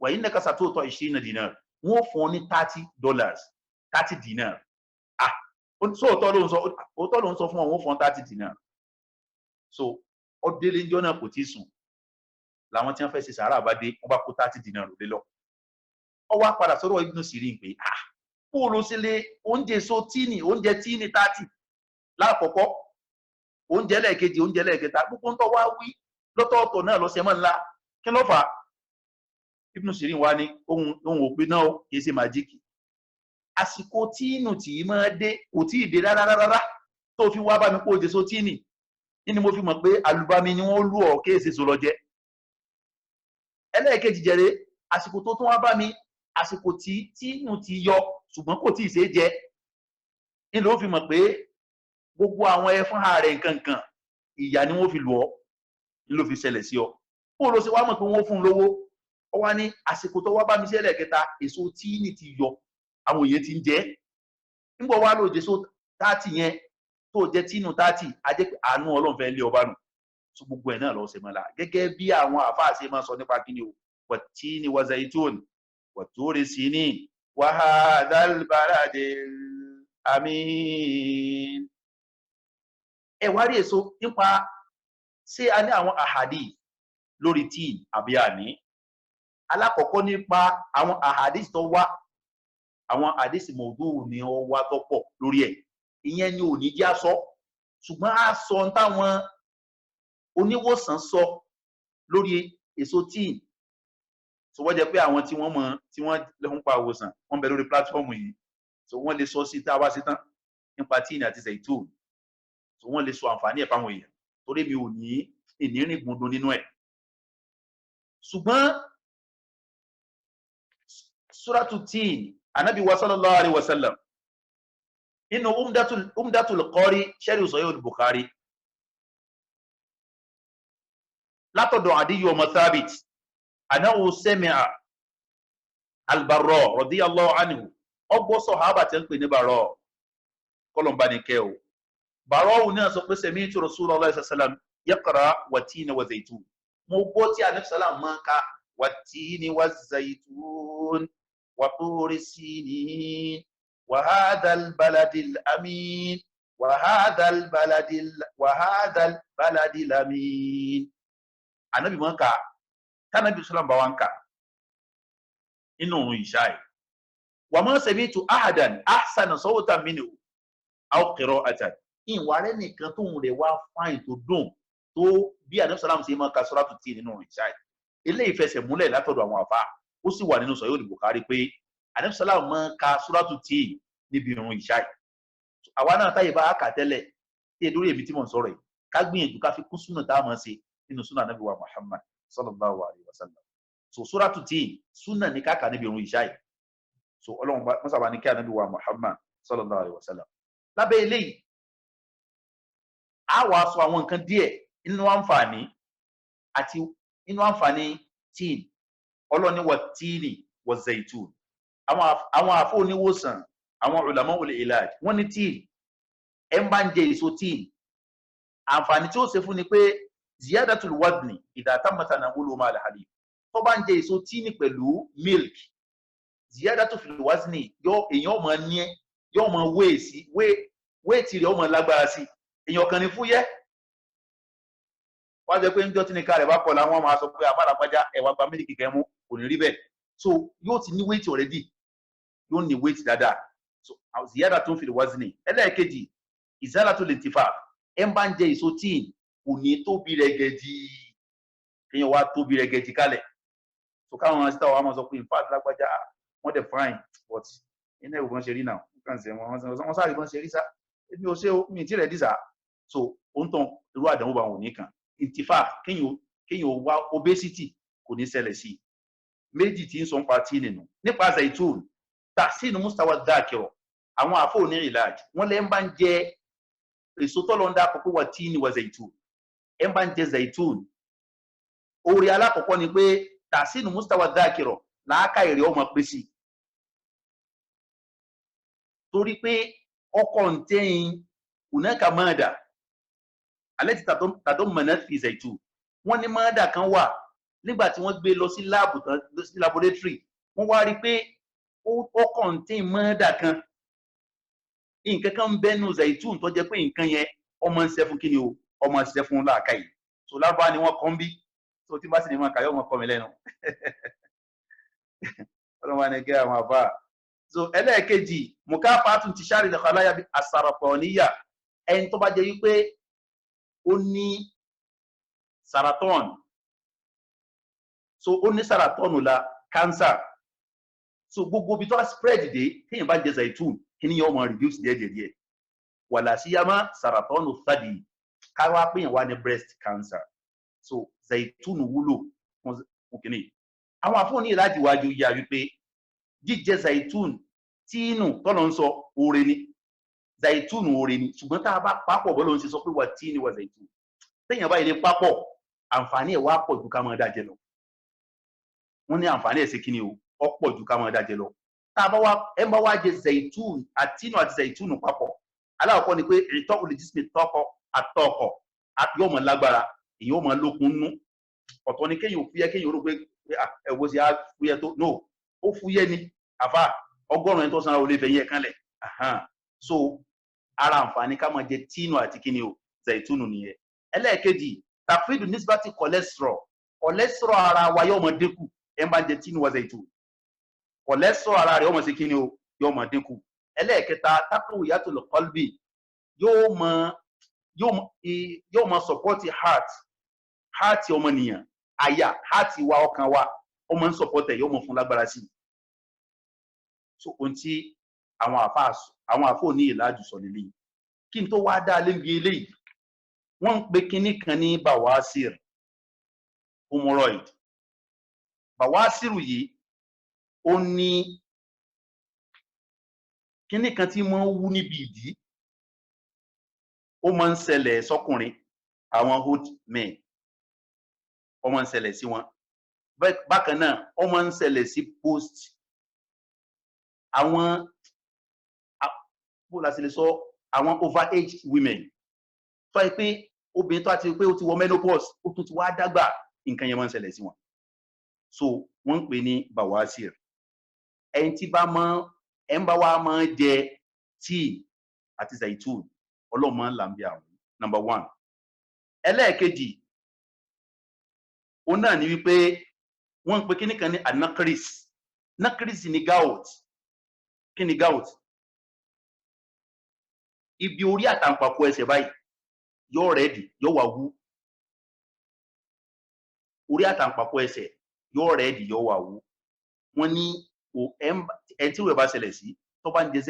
wa innaka satu'ta 20 dinar wọ́n fún ọ ní $30 30 dinar so òótọ́ ló ń sọ fún ọ wọ́n fún ọ 30 dinar so ó délé ńjọ́ náà kò tí sùn làwọn tí wọ́n fẹ́ ṣe sàárà bá dé wọ́n bá kó 30 dinar lé lọ ó wá padà sọ́dọ̀ Ibn Sirin pé kó ló ṣe lé oúnjẹ oúnjẹ tíìnì 30 lákọ̀ọ́kọ́ oúnjẹ lẹ́ẹ̀kejì oúnjẹ lẹ́ẹ̀kẹta gbogbo ń tọ́ wá wí lọ́tọ̀ọ̀tọ̀ náà lọ́sẹ̀ mọ́ ńlá kí ló fà á Ibn Sirin wá ní ohun òpin náà kìí ṣe màjíìkì àsìkò tíìnù tí máa dé kò tí ì dé rárá tó fi wá bá mi kó o jèso tíìnì ní mo fi mọ̀ pé alùbami ni wọ́n lù ọ́ kéèsì sọ̀rọ̀ jẹ́ ẹlẹ́ẹ̀kejì jẹ́rẹ́ àsìkò tó tún wá bá mi àsìkò tí tíìnù ti yọ ṣùgbọ́n kò tí ì ṣe é jẹ ní ló fi mọ̀ pé gbogbo àwọn ẹfún ààrẹ nǹkan ìyà ni wọ́n fi lù ọ́ ní ló fi ṣẹlẹ̀ sí ọ kó ló ṣe wá mọ̀ pé wọ́n fún un lówó ọ wá ní àsìkò tó wá bá mi sí ẹlẹ́ẹ̀kẹta èso tíìnì ti yọ àwọn èèyàn ti ń jẹ nígbà wá lò jésù 30 yẹn tó jẹ tínú 30 a jẹ́ pé àánú Ọlọ́run fẹ́ lé ọba nù so gbogbo ẹ̀ náà lọ ṣe mọ́lá gẹ́gẹ́ bí àwọn àfáà ṣe máa sọ nípa kíni o wat-tini wa zaytun wat-turi sinin wa hadhal baladil amin. ẹ wá rí èso nípa ṣé a ní àwọn ahadith lórí tíì àbí àní alákọ̀ọ́kọ́ nípa àwọn ahadith tó wá àwọn hadith mawdu ni ó wá tó pọ̀ lórí ẹ̀ ìyẹn ni ò ní jẹ́ sọ ṣùgbọ́n a sọ táwọn oníwòsàn sọ lórí èso tíì so wọ́n jẹ́ pé àwọn tí wọ́n mọ̀ tí wọ́n lẹ́hún pa àwòsàn wọ́n bẹ lórí pílátífọ́ọ̀mù yìí so wọ́n lè sọ sí tá a bá sí tán nípa tíì àti zaitun so wọ́n lè sọ àǹfààní ẹ̀ fáwọn èèyàn torí mi ò ní ìnírìn gbùndùn nínú ẹ̀ ṣùgbọ́n suratu tíì anabi wa sallallahu alaihi wasallam inú umdatul qari sharh sahih al-bukhari látọ̀dọ̀ Adiyyu ọmọ Thabit anahu sami'a al-Barra radiyallahu anhu ọgbọ́ sọ̀hábà tẹ́ ń pè ní Barra kọlọmbà ní kẹ́ o Barra òun náà sọ pé sami'tu Rasulullah sallallahu alaihi wasallam yaqra wat-tini wa zaytun mo gbọ́ tí Ànábì sallallahu máa ń ka wat-tini wa zaytun wa turi sinin wa hadhal baladil amin wa hadhal baladil amin Ànábì máa ń ka tánàbí sọ́lọ́m bá wá ń kà inú òun ìṣáì wà mọ́ sami'tu ahadan ahsana sawtan minhu aw qira'atan ìwà rẹ̀ nìkan tó ń rẹ̀ wá fáìn tó dùn tó bí Ànábì sọ́lọ́m sí máa ka suratu tíì nínú òun ìṣáì eléyìí fẹsẹ̀ múlẹ̀ látọ̀dọ̀ àwọn àfá ó sì wà nínú Sahih Bukhari pé Ànábì sọ́lọ́m máa ka suratu tíì níbi òun ìṣáì àwa náà táyé bá kà tẹ́lẹ̀ tí èdórí èmi tí mò ń sọ̀rọ̀ yìí ká gbìyànjú ká fi kún súnà tá a máa ṣe nínú súnà Ànábì wa Muhammad sallallahu alaihi wasallam so suratu tíì súnà ní káàkà níbi òun ìṣáì so Ọlọ́run mọ́sàbá ní kí Ànábì wa Muhammad sallallahu alaihi wasallam lábẹ́ eléyìí a wá sọ àwọn nǹkan díẹ̀ nínú àǹfààní àti nínú àǹfààní tíì Ọlọ́run ní wat-tini wa zaytun àwọn àfọ oníwòsàn àwọn ulama ul ilaj wọ́n ní tíì ẹ̀ ń bá ń jẹ èso tíì àǹfààní tí ó ṣe fún ni pé ziyadatul wadni idha tamma tanawulu ma al-halib tó bá ń jẹ èso tíì pẹ̀lú milk ziyadatu fil wazni èèyàn máa ní yóò máa wéètì rẹ̀ ó máa lágbára sí èèyàn kan ní fúyẹ́ wá jẹ́ pé ń jọ́ tí ní ká rẹ̀ bá pọ̀ láwọn máa sọ pé àbárapájá ẹ̀wà gba mílíkì kẹ́mú kò ní rí bẹ́ẹ̀ so yóò ti ní wéètì already yóò ní wéètì dáadáa so ziyadatu fil wazni ẹlẹ́ẹ̀kejì izalatul intifaq ẹ̀ ń bá ń jẹ èso tíì kò ní tóbi rẹ̀ gẹ̀ẹ́jì kéèyàn wá tóbi rẹ̀ gẹ̀ẹ́jì kalẹ̀ so káwọn ọmọ sítáwọ̀ máa sọ pé in fact lágbájá wọ́n dẹ̀ fine but iná ìwọ̀n ṣe rí náà kàn sí wọ́n sáré wọ́n ṣe rí sá ebi ò ṣe mi tí rẹ̀ dì sá so ó ń tàn irú àdánwò bá wọn ò ní kàn intifa kéèyàn wá obesity kò ní ṣẹlẹ̀ sí méjì tí ń sọ ń pa tí nínú nípa zaitun tahsinu mustawa dhakira àwọn àfọ òní ìlàjì wọ́n lẹ́ ń bá ń jẹ èso tọ́lọ́ ń dá àkọ́kọ́ wat-tini wa zaitun ẹ̀ ń bá ń jẹ zaitun orí alákọ̀ọ́kọ́ ni pé tahsinu mustawa dhakira láàká èrè ọmọ pé sí torí pé ọkọ̀ ń tẹ́yìn hunaka mada alẹ́ ti tàdó mọ̀nà fi zaitun wọ́n ní mada kan wà nígbà tí wọ́n gbé lọ sí láàbù tán lọ sí laboratory wọ́n wá rí pé ọkọ̀ ń tẹ́yìn mada kan nǹkan kan ń bẹ́nu zaitun tó jẹ́ pé nǹkan yẹn ọmọ ń ṣiṣẹ́ fún kíni o ọmọ ń ṣiṣẹ́ fún láàká yìí so lárúbá ni wọ́n kọ́ ń bí so tí bá sì ní wọn kàyọ́ wọn kọ́ mi lẹ́nu ọlọ́wọ́ ni gẹ́ àwọn àbá so ẹlẹ́ẹ̀kejì mukafatu ti ṣáàrì lẹ́kọ̀ọ́láyà bí as-sarataniya ẹni tó bá jẹ́ wípé ó ní saraton so ó ní saraton la cancer so gbogbo bí tó wá spread dé téèyàn bá jẹ zaitun kí ni yóò máa reduce díẹ̀díẹ̀ wàlá síyámá saratonu thadi káwá péyàn wá ní breast cancer so zaitun wúlò fún kìíní àwọn àfọ̀ní ìlàjì wájú yá wípé jíjẹ zaitun tíínù tọ́lọ̀ ń sọ oore ni zaitun oore ni ṣùgbọ́n tá a bá papọ̀ bọ́lọ̀ ń ṣe sọ pé wat-tini wa zaitun téèyàn bá ilé papọ̀ àǹfààní ẹ̀ wá pọ̀ ju ká máa dájẹ lọ wọ́n ní àǹfààní ẹ̀ ṣe kí ni o ọ̀pọ̀ ju ká máa dájẹ lọ tá a bá wá ẹ bá wá jẹ zaitun àtínú àti zaitun papọ̀ aláwọ̀kọ́ ni pé ìtọ́ olùjísìmì tọ́kọ̀ àtọ́kọ̀ yóò mọ̀ lágbára èyí ó mọ̀ lókun nú ọ̀tọ̀ ni kéèyàn fúyẹ́ kéèyàn rò pé ẹ̀wọ́ sí á fúyẹ́ tó no ó fúyẹ́ ni àfà 100 ẹni tó sanra ò lè fẹ̀yìn ẹ̀ kanlẹ̀ so ara àǹfààní ká máa jẹ tíìnù àti kíni o zaitunu nìyẹn. ẹlẹ́ẹ̀kejì tàfídù nísbàtì cholesterol ara wa yóò máa dínkù ẹ̀ ń bá jẹ tíìnù wa zaitunu cholesterol ara rẹ̀ yóò máa ṣe kíni o yóò máa dínkù. ẹlẹ́ẹ̀kẹta taqwiyatul qalbi yóò máa support heart ọmọnìyàn àyà heart wa ọkàn wa ó máa ń support ẹ̀ yóò máa fún lágbára sí i. so ohun tí àwọn àfò ní ìlàjù sọ nílé kí n tó wá dá lébi eléyìí wọ́n ń pe kinní kan ní bawasir hemorrhoid. bawasiru yìí ó ní kinní kan tí máa ń wú níbi ìdí ó máa ń ṣẹlẹ̀ sọ́kùnrin àwọn old men ó máa ń ṣẹlẹ̀ sí wọn bákan náà ó máa ń ṣẹlẹ̀ sí post àwọn bó la sì lè sọ àwọn overaged women tó yẹ pé obìnrin tó àti pé ó ti wọ menopause ó tún ti wá dàgbà nǹkan yẹn máa ń ṣẹlẹ̀ sí wọn so wọ́n ń pè ní bawasir. ẹni tí bá mọ ẹ ń bá wa máa jẹ tíì àti zaitun ọlọ́run máa ń là ń bí àwọn number 1. ẹlẹ́ẹ̀kejì òun náà ni wípé wọ́n ń pe kíní kan ní anakris ni gout. kí ni gout? ibi orí àtàǹpàkò ẹsẹ̀ báyìí yóò rẹ́ẹ̀dì yóò wá wú orí àtàǹpàkò ẹsẹ̀ yóò rẹ́ẹ̀dì yóò wá wú. wọ́n ní ẹ̀ tí wọ́n bá ṣẹlẹ̀ sí tó bá ń jẹ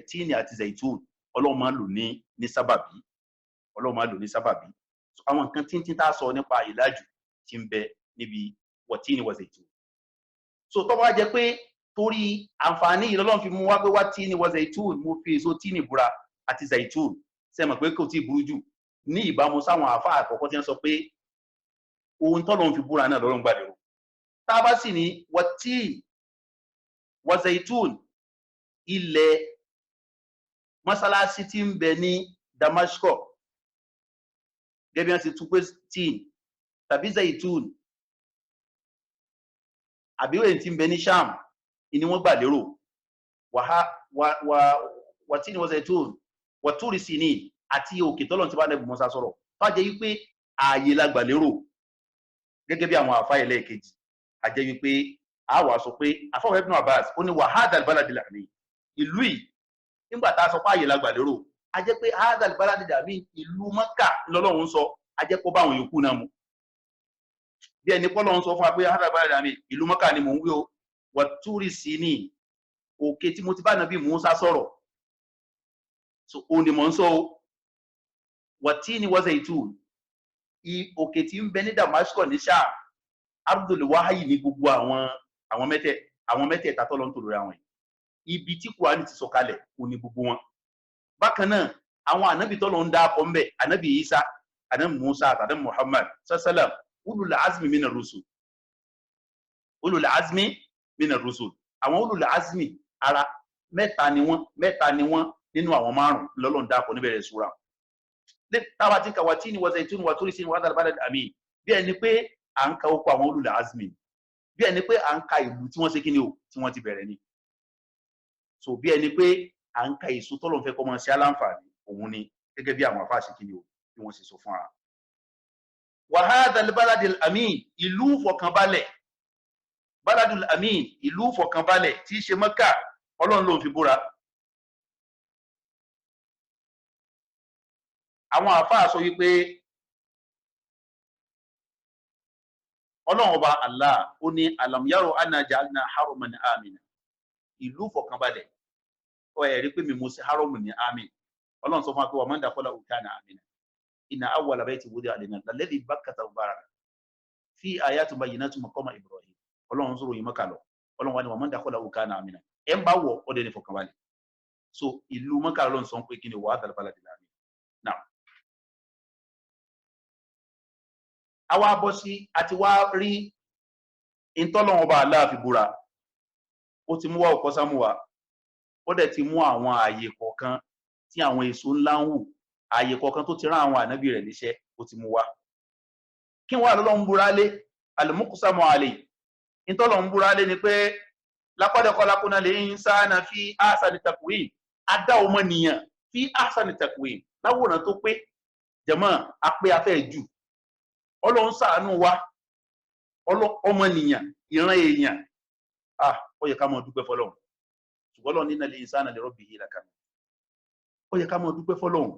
tíìnì àti zaitun ọlọ́run máa lò ní sábàbí àwọn nǹkan tí tá a sọ nípa ìlàjù tí ń bẹ níbi wọ̀tíìnì wa zaitun. so tó bá jẹ pé torí àǹfààní yìí lọ́lọ́run fi mú wá pé wọ̀tíìnì wa zaitun mo fi èso tíìnì búra àti zaitun sẹ́mọ̀ pé kò tí ì burú jù ní ìbámu sáwọn àfáà àkọ́kọ́ tí wọ́n sọ pé ohun tọ́lọ́run fi búra náà lọ́rùn gbàdérò. tá a bá sì ní wọ̀tíìnì wa zaitun ilẹ̀ mọ́sálásí tí ń bẹ ní Damascus gẹ́gẹ́ bí wọ́n ti tún pé tíìn tàbí zaitun àbíwẹ̀ tí ń bẹ ní Sham ni wọ́n gbà lérò wàtíìnì wa zaitun wàtúrì sí ní àti òkè tọ́lọ̀ tí bá nẹ́bù Mùsá sọ̀rọ̀ fàájẹ́ wípé ààyè la gbà lérò gẹ́gẹ́ bí àwọn àfáà ẹlẹ́ẹ̀kejì àjẹ́ wípé a wà sọ pé àfáà Ibn Abbas ó ní wàhádà albaladil amin ìlú yìí nígbà tá a sọ pé ààyè la gbà lérò a jẹ́ pé hadha albaladil amin ìlú Mẹ́kà lọ́lọ́run sọ a jẹ́ kó bá àwọn yòókù náà mu bí ẹni pọ́lọ́run sọ fún wa pé hadha albaladil amin ìlú Mẹ́kà ni mò ń wí o wàtúrì sí ní òkè tí mo ti bá nàbí Mùsá sọ̀rọ̀ so ó ní mò ń sọ o wàtíìnì wa zaitun òkè tí ń bẹ ní Damascus ní Sham Abdul Wahyi ní gbogbo àwọn mẹ́tẹ̀ẹ̀ta tọ́lọ́ ń tò lórí àwọn ibi tí Kùránì ti sọ̀kalẹ̀ ó ní gbogbo wọn. bákan náà àwọn ànábì tọ́lọ́ ń dá akọ ń bẹ ànábì Isa ànábì Musa àtàdé Muhammad sallam ulul azmi mina rusul àwọn ulul azmi ara mẹ́ta ni wọ́n nínú àwọn 5 lọ́lọ́run dá akọ níbẹ̀rẹ̀ sura táwa tí wàtíìnì wa zaitun wa turi sin wa hadha albalad amin bí ẹni pé à ń ka oko àwọn ulul azmi bí ẹni pé à ń ka ìlú tí wọ́n ṣe kíni o tí wọ́n ti bẹ̀rẹ̀ ni so bí ẹni pé à ń ka èso tọ́lọ̀ fẹ́ kọ́ mọ́ sí aláǹfààní òun ni gẹ́gẹ́ bí àwọn afá ṣe kíni o bí wọ́n ṣe sọ fún ara. wa hadha albaladil amin ìlú fọkànbalẹ̀ baladul amin ìlú fọkànbalẹ̀ tí í ṣe Mẹ́kà ọlọ́run ló ń fi búra. àwọn àfáà sọ wípé ọlọ́run ọba Allah ó ní alam yaro anna ja'alna haraman amina ìlú fọkànbalẹ̀ ọ ẹ̀rí pé mi mo ṣe haramu ní amin ọlọ́run sọ fún wa pé wa man dakhalahu kana amina inna awwala bayti wudi'a lin-nas alladhi bakkata mubarakan fi ayatin bayyinatin maqama Ibrahim ọlọ́run sọ̀rọ̀ yìí Mẹ́kà lọ ọlọ́run wa ni wa man dakhalahu kana amina ẹ̀ ń bá wọ̀ ọ́ dẹ̀ ní fọkànbalẹ̀ so ìlú Mẹ́kà ọlọ́run sọ pé kí ni wàá dàlbàlà dìlà mi náà. àwa bọ́ sí àti wá rí ìtọ́lọ́wọ́n ọba aláàfin búra ó ti mú wá òkọ́ sámú wa ó dẹ̀ ti mú àwọn ààyè kọ̀ọ̀kan tí àwọn èso ńlá ń wù ààyè kọ̀ọ̀kan tó ti rán àwọn ànábì rẹ̀ níṣẹ́ ó ti mú wá kí wọ́n lọ́lọ́run búra lé al-muqsamu alayhi ìtọ́lọ́run búra lé ni pé laqad khalaqna al-insana fi ahsani taqwim adá ọmọnìyàn fi ahsani taqwim láwòrán tó pé jẹ̀mọ́ apé afẹ́ jù ọlọ́run ṣàánú wa ọmọnìyàn ìran èèyàn ó yẹ ká mọ̀ dúpẹ́ fọlọ́run ṣùgbọ́n Ọlọ́run ní innal insana li rabbihi lakanud ó yẹ ká mọ̀ dúpẹ́ fọlọ́run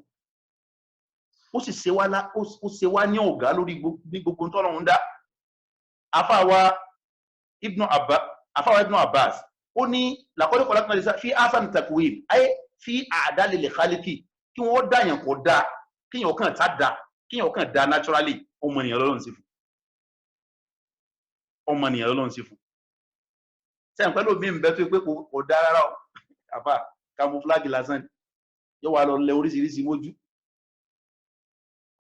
ó sì ṣe wá ní ọ̀gá lórí gbogbo tọ́lọ́run dá afáwa Ibn Abbas ó ní laqad khalaqna al-insana fi ahsani taqwim ay fi a'dalil khaliqi kí wọ́n dáyàn kó dáa kíyàn kàn tá dáa kíyàn kàn dáa naturally ọmọnìyàn lọ́lọ́run sí fún ọmọnìyàn lọ́lọ́run sí fún sẹ́yìn pẹ́lú mi ń bẹ́ tó pé kò dá rárá o àfà camouflage lásán yóò wá lọ lẹ oríṣiríṣi mójú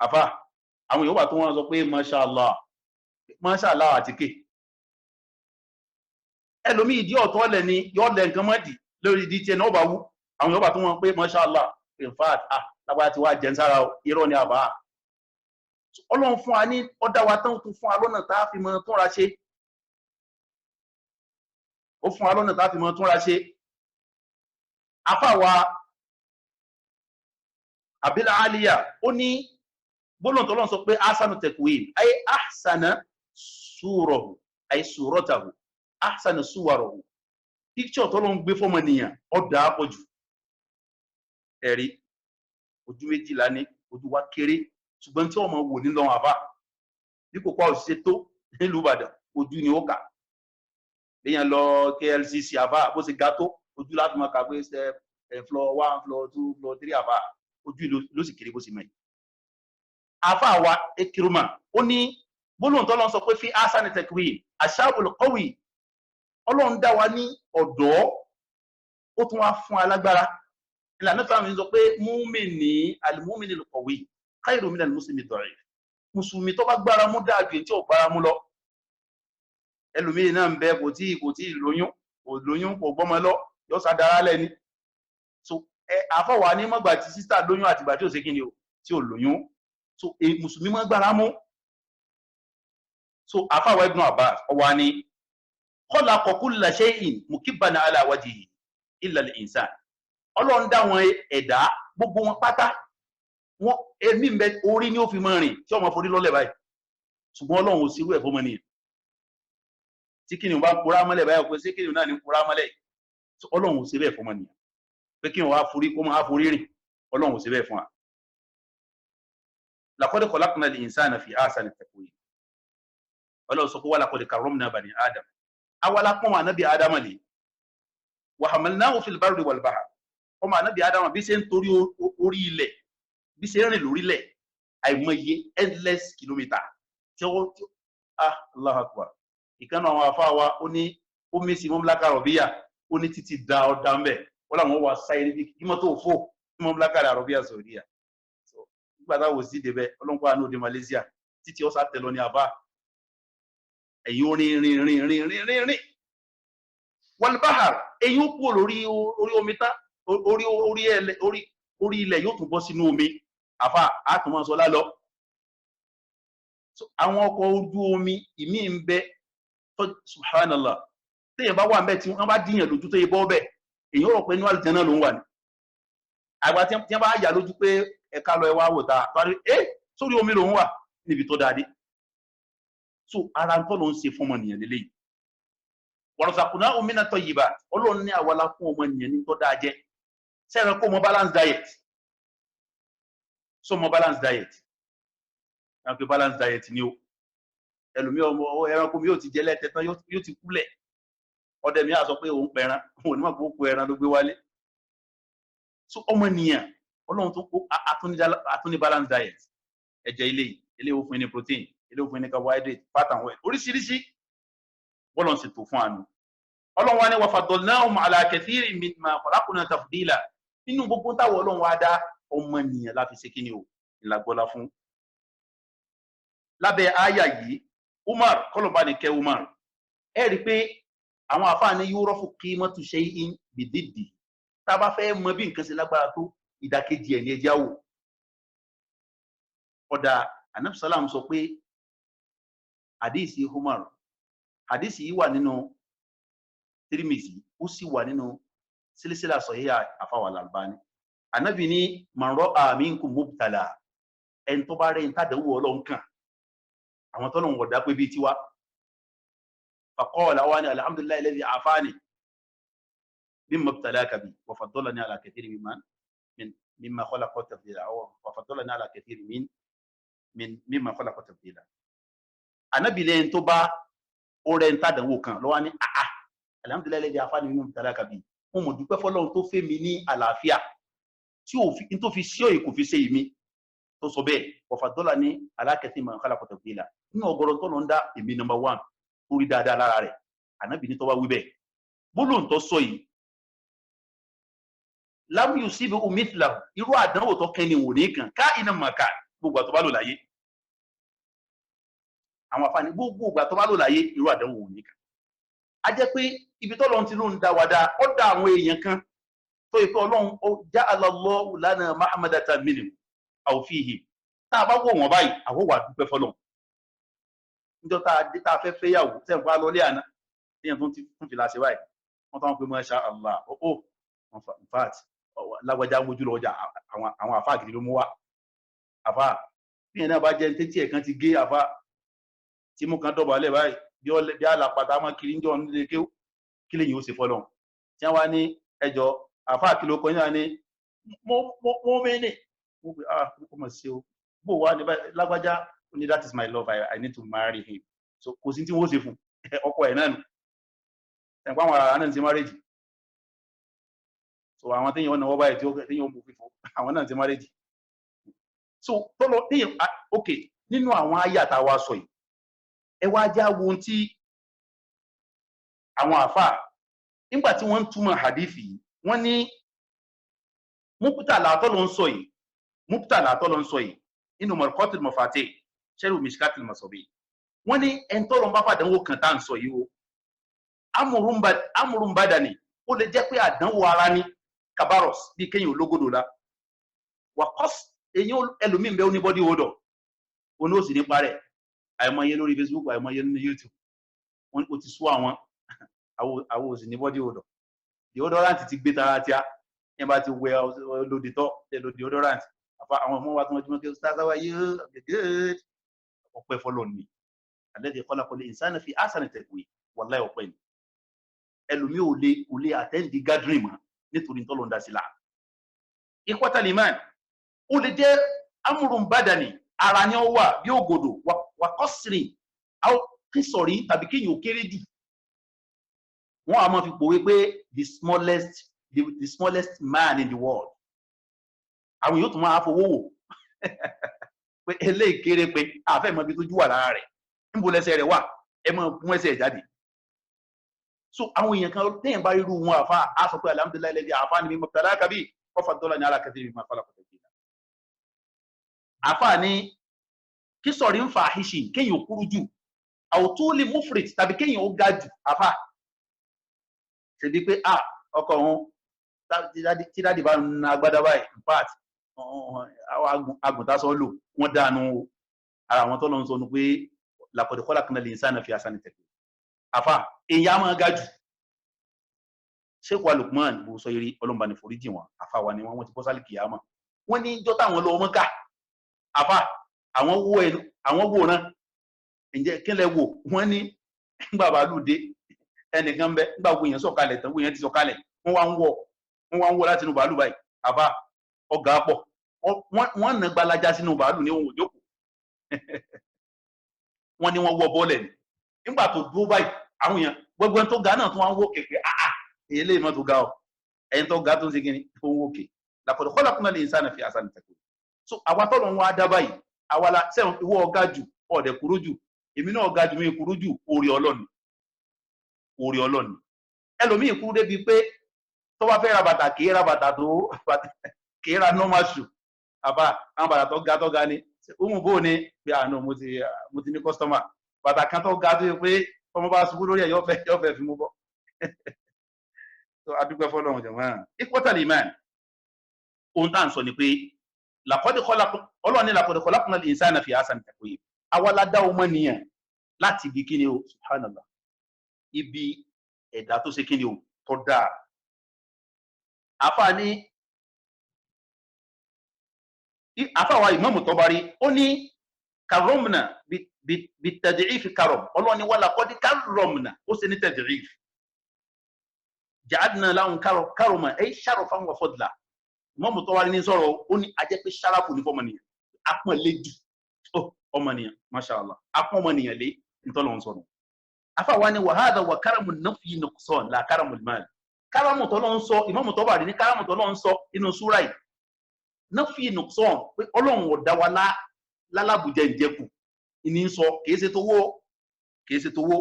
àfà àwọn yóò wà tó wọ́n sọ pé mashallah àtíkè ẹlòmí ìdí ọ̀tọ́ lẹ̀ ni yóò lẹ nǹkan mọ́dì lórí ìdí tiẹ̀ náà bá wú àwọn yóò wà tó wọ́n pé mashallah in fact lágbára ti wá jẹ́ sára irọ́ ni àbá ọlọ́run fún wa ní ọ̀dá wa tán tún fún wa lọ́nà tá a fi mọ túnra ṣe ó fún wa lọ́nà tá a fi mọ túnra ṣe afáwa Abil Aliya ó ní gbólóhùn tọ́lọ́run sọ pé ahsanu taqwim ay ahsana surahu ay suratahu ahsana suwarahu picture tọ́lọ́run gbé fọ́mọnìyàn ọ̀dà àpọ̀jù ẹ̀rí ojú méjìlá ní ojú wa kéré ṣùgbọ́n tí ọmọ wò nílọ àbá bí kò pa òṣìṣẹ́ tó nílùú Ìbàdàn ojú ni ó kà èèyàn lọ KLCC àbá bó ṣe ga tó ojú láti máa kà pé floor 1 floor 2 floor 3 àbá ojú ló sì kéré bó ṣe mẹ́yìn àfà wa Ikiruma ó ní gbólóhùn tọ́lọ́run sọ pé fi ahsani taqwim ashabul qawi Ọlọ́run dá wa ní ọ̀dọ́ ó tún wá fún alágbára ìlànà fáwọn sọ pé múmìnì al-mu'min al-qawi khairu min al-muslimi ad-da'if mùsùlùmí tó bá gbára mú dáa ju tí ò gbára mú lọ ẹlòmíì náà ń bẹ kò tí lóyún kò gbọ́mọ lọ yóò sádàrá lẹ́ni so àfọwà ní mọ́gbà tí sísítà lóyún àtìgbà tí ò ṣe kíni o tí ò lóyún so mùsùlùmí mọ́ gbára mú so àfọwà Ibn Abbas ọwà ni khalaqa kulla shay'in mukibban ala wajhihi illa al-insan Ọlọ́run dá wọn ẹ̀dá gbogbo wọn pátá wọn èmi ń bẹ orí ni ó fi máa rìn tí ọmọ forí lọ́lẹ̀ báyìí ṣùgbọ́n Ọlọ́run ò sírú ẹ̀ fọmọ nìyẹn tí kìnìún bá kúrá mọ́lẹ̀ báyìí pé sí kìnìún náà ní kúrá mọ́lẹ̀ Ọlọ́run ò sí bẹ́ẹ̀ fọmọ nìyẹn pé kí wọ́n wá forí kó máa forí rìn Ọlọ́run ò sí bẹ́ẹ̀ fún wa. laqad khalaqna al-insana fi ahsani taqwim Ọlọ́run sọ pé wa laqad karramna bani Adam awala pọ́n wa nábì Ádámà lè wa hamalnahu fil barri wal bahr ọmọ ànábì Ádámà bí ṣe ń torí orí ilẹ̀ bí ṣe ń rìn lórí ilẹ̀ àìmọye endless kilometer tí ó Allahu Akbar ìkànnì àwọn afáwa ó ní ó mẹ́sì Mamlaka Arabiya ó ní títí da ọ̀dà ń bẹ̀ wọ́n làwọn wà sáyé níbi kí mọ́tò fò ní Mamlaka Arabiya Saudiya nígbà táwọn sì débẹ̀ ọlọ́nkọ́ àánú òde Malaysia títí ọ̀sà tẹ̀lọ ní àbá ẹ̀yìn orin wal bahr ẹ̀yìn ó kúrò lórí omi tán orí ilẹ̀ yóò tún bọ́ sínú omi àfà àtúmọ̀ sọlá lọ àwọn ọkọ̀ ojú omi ìmí ń bẹ subhanallah téèyàn bá wà ń bẹ tí wọ́n bá díyàn lójú tó yẹ bọ́ bẹ̀ èyàn rò pé ní àlùjánnà ló ń wà ní àgbà tí wọ́n bá yà lójú pé ẹ̀ka lọ ẹwà wò ta parí sórí omi ló ń wà níbi tó dáadé so ara ń tọ́ ló ń ṣe fún ọmọnìyàn lélẹ́yìí warzaqnahum minat tayyibat Ọlọ́run ní àwọlá fún ọmọnìyàn ní tó dáa jẹ sẹ́yìn kó mọ balance diet so mọ balance diet náà pé balance diet ni o ẹlòmí ọmọ ẹranko mi yóò ti jẹ lẹ́tẹ̀ tán yóò ti kúlẹ̀ ọdẹ mi á sọ pé òun pẹran òun ní mọ̀ pé ó kó ẹran ló gbé wálé so ọmọnìyàn Ọlọ́run tó kó àtúní balance diet ẹ̀jẹ̀ ilé ó fún ní protein ilé ó fún ní carbohydrate fat and oil oríṣiríṣi bọ́lọ̀ sì tó fún àánú Ọlọ́run wa ní wa faddalnahum ala kathirin mimma khalaqna tafdila nínú gbogbo táwọn Ọlọ́run wa dá ọmọnìyàn láfi ṣe kíni o ìlàgbọ́lá fún lábẹ́ àyà yìí Umar kọlọ̀bá ní kẹ Umar ẹ rí pé àwọn àfáà ní yurafu qimatu shay'in bididdi tá bá fẹ́ mọ bí nǹkan ṣe lágbára tó ìdákejì ẹ̀ ní ẹjẹ́ àwò ọ̀dà anabi salam sọ pé hadisi Umar hadisi yìí wà nínú Tirmizi ó sì wà nínú sílísílà sọ̀híhà àfàwà Al-Albani anabi ní man ra'a minkum mubtala ẹni tó bá rẹ̀ ń tàdánwò ọlọ́run kan àwọn tó lọ́wọ́ dá pé bíi tiwa faqala wa ni alhamdulillahi alladhi afani mimma ibtalaka bi wa faddalani ala kathirin mimma khalaqa tafdila wa faddalani ala kathirin mimma khalaqa tafdila anabi lẹ́yìn tó bá ó rẹ̀ ń tàdánwò kan lọ́wọ́ ní alhamdulillahi alladhi afani mimma ibtalaka bi mo mọ̀ dúpẹ́ fọ́lọ́run tó fẹ́ mi ní àlàáfíà tí òfin tó fi sí òye kò fi ṣe ìmí tó sọ bẹ́ẹ̀ ọ̀fàdọ́là ní alákẹ́tì máa ń kálá pọ̀tọ̀ fìlà nínú ọgọ́rọ̀ tó lọ ń dá èmi number 1 orí dáadáa lára rẹ̀ ànábì ní tó bá wí bẹ́ẹ̀ gbólóhùn tó sọ yìí lam yusibu mithlahu irú àdánwò tó kẹ́ni wò ní kan ká iná màkà gbogbo àtọ́ bá lò láyé àwọn afáàní gbogbo àgbà tó bá lò láyé irú àdánwò wò ní kan a jẹ́ pé ibi tó lọ́n ti ló ń dá wa dá ó dá àwọn èèyàn kan tó yẹ pé ọlọ́run ó ja'ala Allahu lana mahmadatan minhum aw fihim tá a bá wò wọ́n báyìí àwọn wà dúpẹ́ fọ́lọ́run níjọ́ tá a fẹ́ fẹ́yàwó tẹ́ ń pa lọ́lé àná téèyàn tó ń fi láṣẹ báyìí wọ́n tó ń pe masha Allah in fact lágbájá mójú lọ ọjà àwọn àfáà gidi ló mú wá àfáà bí yẹn náà bá jẹ́ tẹ́tí ẹ̀ kan ti gé àfáà tí mú kan dọ̀bálẹ̀ báyìí bí àlàpàtà máa kiri ń jọ nílé kí lè yìí ó ṣe fọ́lọ́run tí wọ́n wá ní ẹjọ́ àfáà kìlọ̀ kan yára ní mo mẹ́nì mo pe mo mọ̀ sí o bó wá ní lágbájá ó ní that is my love I need to marry him so kò sí tí wọ́n ṣe fún ọkọ ẹ̀ náà nù ẹ̀pọ̀ àwọn ará náà ti marriage so àwọn téèyàn ọ̀nà wọ́n báyìí téèyàn ó mú fífọ́ àwọn náà ti marriage so tọ́lọ téèyàn ok nínú àwọn ayé àtàwà sọ yìí ẹ wá já wo tí àwọn àfáà nígbà tí wọ́n ń túmọ̀ hadithi yìí wọ́n ní mubtala tó ló ń sọ yìí mubtala tó ló ń sọ yìí nínú Marqatul Mafatih sharh Mishkatil Masabih wọ́n ní ẹni tó lọ bá fàdánwò kan tá à ń sọ yìí o amrun badani ó lè jẹ́ pé àdánwò ara ní kabaros bí kéyìn ológodò la wà kọ́s èyàn ẹlòmíín bẹ́ oníbọ́dí odò oní òsì nípa rẹ̀ àìmọye lórí Facebook àìmọye nínú YouTube wọ́n kò ti sú àwọn òsì níbọ́dí odò deodorant ti gbé tara tíá yẹn bá ti wẹ lòdì tọ́ tẹ̀lò deodorant àwọn ọmọ wa tó wọ́n jí mọ́ kí sáwá yóò gẹ́gẹ́ ọpẹ́ fọ́lọ́ ni alladhi khalaqal insana fi ahsani taqwim wallahi ọpẹ́ ni ẹlòmí ò lè àtẹ́ǹdì gathering mọ́ nítorí tọ́lọ̀ ń dá sí láà ikhwatal iman ó lè jẹ́ amrun badani ara ni ó wà bí ògòdò wà kọ́sìrì kí sọ̀rí tàbí kéyìn ò kéré jù wọ́n a máa fi pòwe pé the smallest man in the world àwọn yóò tún máa fowó wò pé eléyìí kéré pé àfẹ́ mọ́ bí tó jú wà lára rẹ̀ níbo lẹ́sẹ̀ rẹ̀ wà ẹ máa mú ẹsẹ̀ jáde so àwọn èèyàn kan téèyàn bá rírú wọn àfa á sọ pé alhamdulillahi alladhi afani mimma ibtalaka bi wa faddalani ala kathirin mimma khalaqa tafdila àfa ní kí sọ̀rí ń fa àhíṣì kéèyàn kúrú jù àwòtúlì mufrit tàbí kéèyàn ó ga jù àfa ṣe bí pé ọkọ òun tí dáàdì bá na agbádá báyìí in fact àwọn agùntásọ lò wọ́n dànù ara àwọn tó lọ ń sọ ní pé laqad khalaqnal insana fi ahsani taqwim àfà èyàn máa ga jù Sheikh Lukman bó sọ eré ọlọ́mbà ní foríjì wọn àfà wa ni wọ́n ti bọ́ sálì kìyàmà wọ́n ní jọ́ táwọn lọ Mọ́kà àfà àwọn wò náà ǹjẹ́ kílẹ̀ wò wọ́n ní gbà bàálù dé ẹnìkan bẹ gbà wo èèyàn sọ̀kalẹ̀ tán wo èèyàn ti sọ̀kalẹ̀ wọ́n wá ń wọ̀ láti inú bàálù báyìí àfà ọgá pọ̀ wọ́n nà gbalaja sínú bàálù ní ohun òjókòó wọ́n ní wọ́n wọ́ bọ́ọ̀lẹ̀ nígbà tó dúró báyìí àwọn èèyàn gbogbo ẹni tó ga náà tó wá ń wó kèké èyí lè mọ́ tó ga ọ ẹni tó ga tó ń ṣe kíni tó ń wó kè laqad khalaqnal insana fi ahsani taqwim so àwa tọ́lọ̀ ń wá dá báyìí àwa la sẹ́wọ̀n ìwọ ọ̀gá jù ọ̀dẹ̀ kúrú jù èmi náà ọ̀gá jù mí kúrú jù orí ọlọ́ni ẹlòmíì kúrú débi pé tó bá fẹ́ ra bàtà kì í ra bàtà tó kì í ra normal shoe àbá àwọn bàtà tó ga ni òun bò ní pé àná mo ti ní customer bàtà kan tó ga tó yẹ pé ọmọ bá ṣubú lórí ẹ̀ yóò fẹ́ fi mú bọ́. So adúpẹ́ fọ́lọ́run jẹ̀mọ́ ikhwatal iman ohun tá à ń sọ ni pé ọlọ́run ní laqad khalaqna al-insana fi ahsani taqwim àwa la dá ọmọnìyàn láti ibi kíni o subhanallah ibi ẹ̀dá tó ṣe kíni o tó dáa àfààní àfàwà Imam Tabari ó ní karomna bi tad'if karom ọlọ́run ní wa laqad karomna ó ṣe ní tad'if ja'alna lahum karoma ay sharafan wa fadla Imam Tabari ní sọ̀rọ̀ ó ní ajẹ́ pé sharafu ní fọmọnìyàn apọ̀n lédi ọmọnìyàn masha Allah apọ̀n ọmọnìyàn lé ntọ́lọ́run sọ̀rọ̀ àfàwà ní wa hadha wa karamu nafyi nuqsan la karamu al-mal karamu tọ́lọ́run sọ Imam Tabari ní karamu tọ́lọ́run sọ inú súra yìí nafyi nuqsan pé ọlọ́run ò dá wa lálàbùjẹ́ ìjẹ́kù ìní sọ kìí ṣe tówó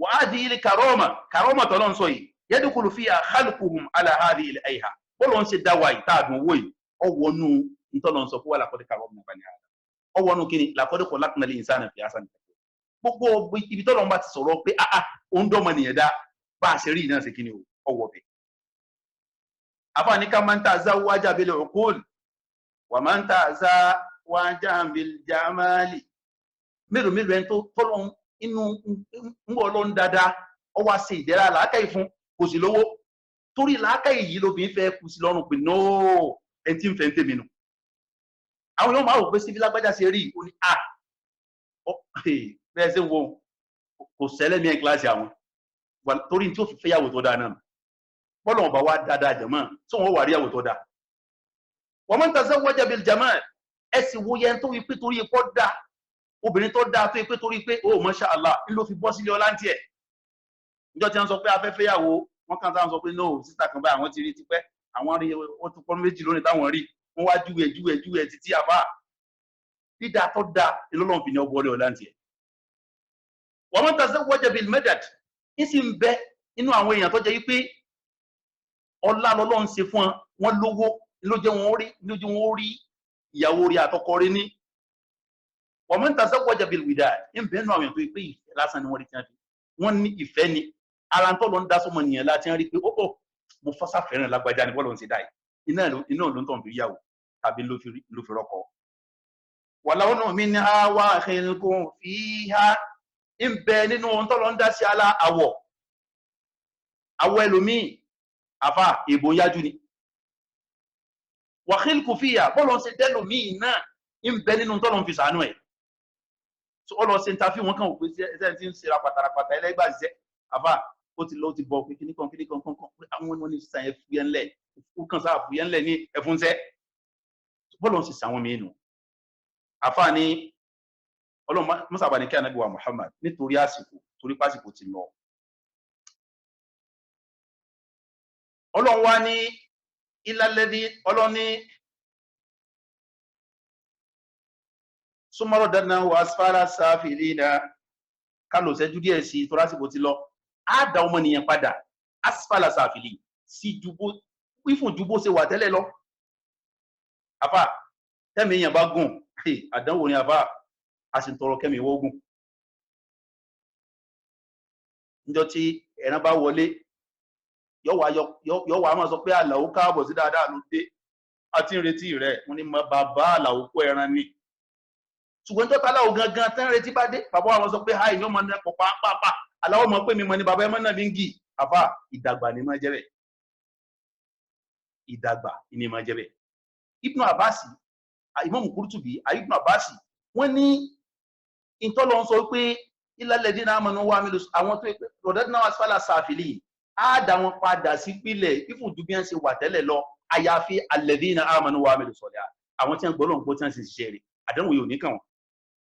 wa hadhihi al-karama tọ́lọ́run sọ yìí yadkhulu fiha khalquhum ala hadhihi al-ayha bọ́lọ̀ ń ṣe dáwà yìí táàdùn owó yìí ọwọ́nú ìtọ́lọ̀ ń sọ fún wa laqad karramna bani adam ọwọ́nú kí ni laqad khalaqna al-insana fi ahsani taqwim gbogbo ibi tọ́lọ̀ ń bá ti sọ̀rọ̀ pé ó ń dọ́mọ nìyẹn dá bá a ṣe rí iná ṣe kí ni ọwọ́ bẹ̀. àfààní ká man tazawwaja bil uqul wa man tazawwaja bil jamali mélòó ẹni tó tọ́lọ̀ inú ń wọ̀ lọ́n dáadáa ọwọ́ àṣẹ ìdẹ́ra làákàyè fún kò sí lówó torí làákàyè yìí lóbìnrin fẹ́ kù sí lọ́rùn pé nóò ẹni tí ń fẹ́ ń tèmi nù àwọn yóò máa wò pé síbi lágbájá ṣe rí ó ní bẹ́ẹ̀ ṣe ń wo kò ṣẹlẹ̀ ní kíláàsì àwọn torí tí ó fi fẹ́yàwó tó dáa náà bọ́lọ̀ ọba wa dáadáa jẹ̀mọ́ tí wọ́n wà rí àwò tó dáa wa man tazawwaja bil jamal ẹ sì wo yẹn tó yí pé torí ipò dáa obìnrin tó dáa tó yí pé torí pé ó masha Allah ń ló fi bọ́ sílé ọlá ń tiẹ̀ níjọ́ tí wọ́n sọ pé afẹ́fẹ́ yàwó wọ́n kàn sáà sọ pé no sísà kan báyìí àwọn ti rí tipẹ́ àwọn rí wọ́n tún pọ́n méjì lónìí táwọn rí wọ́n wá júwe títí àbá dídá tó dá ìlọ́lọ́run fi ní ọgbọ́lẹ̀ ọ̀la tiẹ̀. wa man tazawwaja bil madad ń sì ń bẹ inú àwọn èèyàn tó jẹ́ wípé ọlá lọ́lọ́run ṣe fún wọn lówó ló jẹ́ wọn rí ìyàwó rí àtọkọ rí ní. wa man tazawwaja bil widad ń bẹ inú àwọn èèyàn tó yí pé ìfẹ́ lásán ni wọ́n rí tí wọ́n ní ìfẹ́ ni ara tó lọ ń dá sọmọ nìyẹn láti rí pé mo fọ́sà fẹ́ràn lágbájá ní bọ́ọ̀lù ń ṣe dáì iná ló ń tàn fi yàwó tàbí ló fi rọ́kọ. walaw minha wa khilqun fiha ń bẹ nínú ohun tó lọ ń dá sí ala àwọ̀ ẹlòmíì àfà èbò yájú ni wa khilqun fiha bọ́ọ̀lù ń ṣe dẹ́lòmíì náà ń bẹ nínú tó lọ ń fi sànú ẹ̀ ọlọ́ ṣe ń ta fi wọn kàn wò pé ṣe ti ń ṣe rapàtàràpàtà ẹlẹ́gbà ṣiṣẹ́ àfà ó ti lọ ti bọ̀ pé kíní kan pé àwọn ní sàn ẹ̀ fúyẹ́ ńlẹ̀ ó kàn sáà fúyẹ́ ńlẹ̀ ní ẹ̀fúnṣẹ́ bọ́ọ̀lù ń ṣe sàwọn mí nù àfà ní ọlọ́run mọ́sàbà ní kí ànábì wa Muhammad nítorí àsìkò torí pásìkò ti lọ ọlọ́run wá ní ìlàlẹ́dí ọlọ́run ní súnmọ́rọ̀ dáná wà asfala safilina kálò sẹ́jú díẹ̀ sí torí àsìkò ti lọ á dá ọmọnìyàn padà asfala safili sí wífún ju bó ṣe wà tẹ́lẹ̀ lọ àfà tẹ́mi èèyàn bá gùn àdánwò ni àfà a sì ń tọrọ kẹ́mi ìwọ́gùn níjọ́ tí ẹ̀ràn bá wọlé yọ́ wà máa sọ pé àlàó káàbọ̀ sí dáadáa ló dé àti ń retí rẹ̀ wọ́n ní bàbá àlàó kó ẹran ni ṣùgbọ́n tó tálà ò gangan tán retí bá dé bàbá wọn sọ pé ha ìní ọmọ náà pọ̀ pàápàá aláwọ̀ mọ̀ pé mi mọ̀ ní bàbá ẹmọ náà ní ń gì àfà ìdàgbà ni máa jẹ́ bẹ̀ ìdàgbà ni máa jẹ́ bẹ̀. Ibn Abbas Imam Qurtubi Ibn Abbas wọ́n ní ìtọ́lọ́ sọ pé illal ladina amanu wa amilus àwọn tó rọ̀dẹ́dínà asfala safili á dá wọn padà sí pílẹ̀ ìfúnjú bí wọ́n ṣe wà tẹ́lẹ̀ lọ àyàfi alladina amanu wa amilus solihat àwọn tí wọ́n gbọ́ lọ́n gbọ́ tí wọ́n ṣe ṣiṣẹ́ rẹ̀ àdánwò yóò ní kàn wọ́n.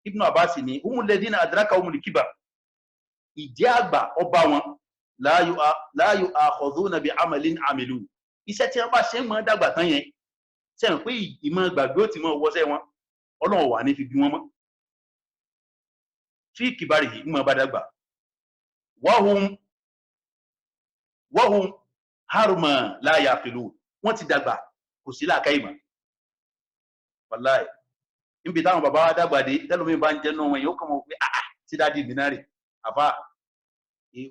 Ibn Abbas ní humul ladina adrakahumul kibar ìjẹ́ àgbà ọba wọn la yu'akhadhuna bi amalin amilu iṣẹ́ tí wọ́n bá ṣe ń mọ́ dàgbà tán yẹn sẹ́yìn pé ìmọ̀ gbàgbé ó ti mọ́ wọ́sẹ́ wọn ọlọ́run wà ní fi bí wọ́n mọ́ fi kìbárì yìí mọ́ bá dàgbà wahum haruma la yaqilu wọ́n ti dàgbà kò sí làákàyè mọ́ wàláì níbi táwọn bàbá wa dàgbà dé tẹ́lómi bá ń jẹ́ náà wọn yóò kàn mọ́ pé tí dáàdì ìdínárì àfà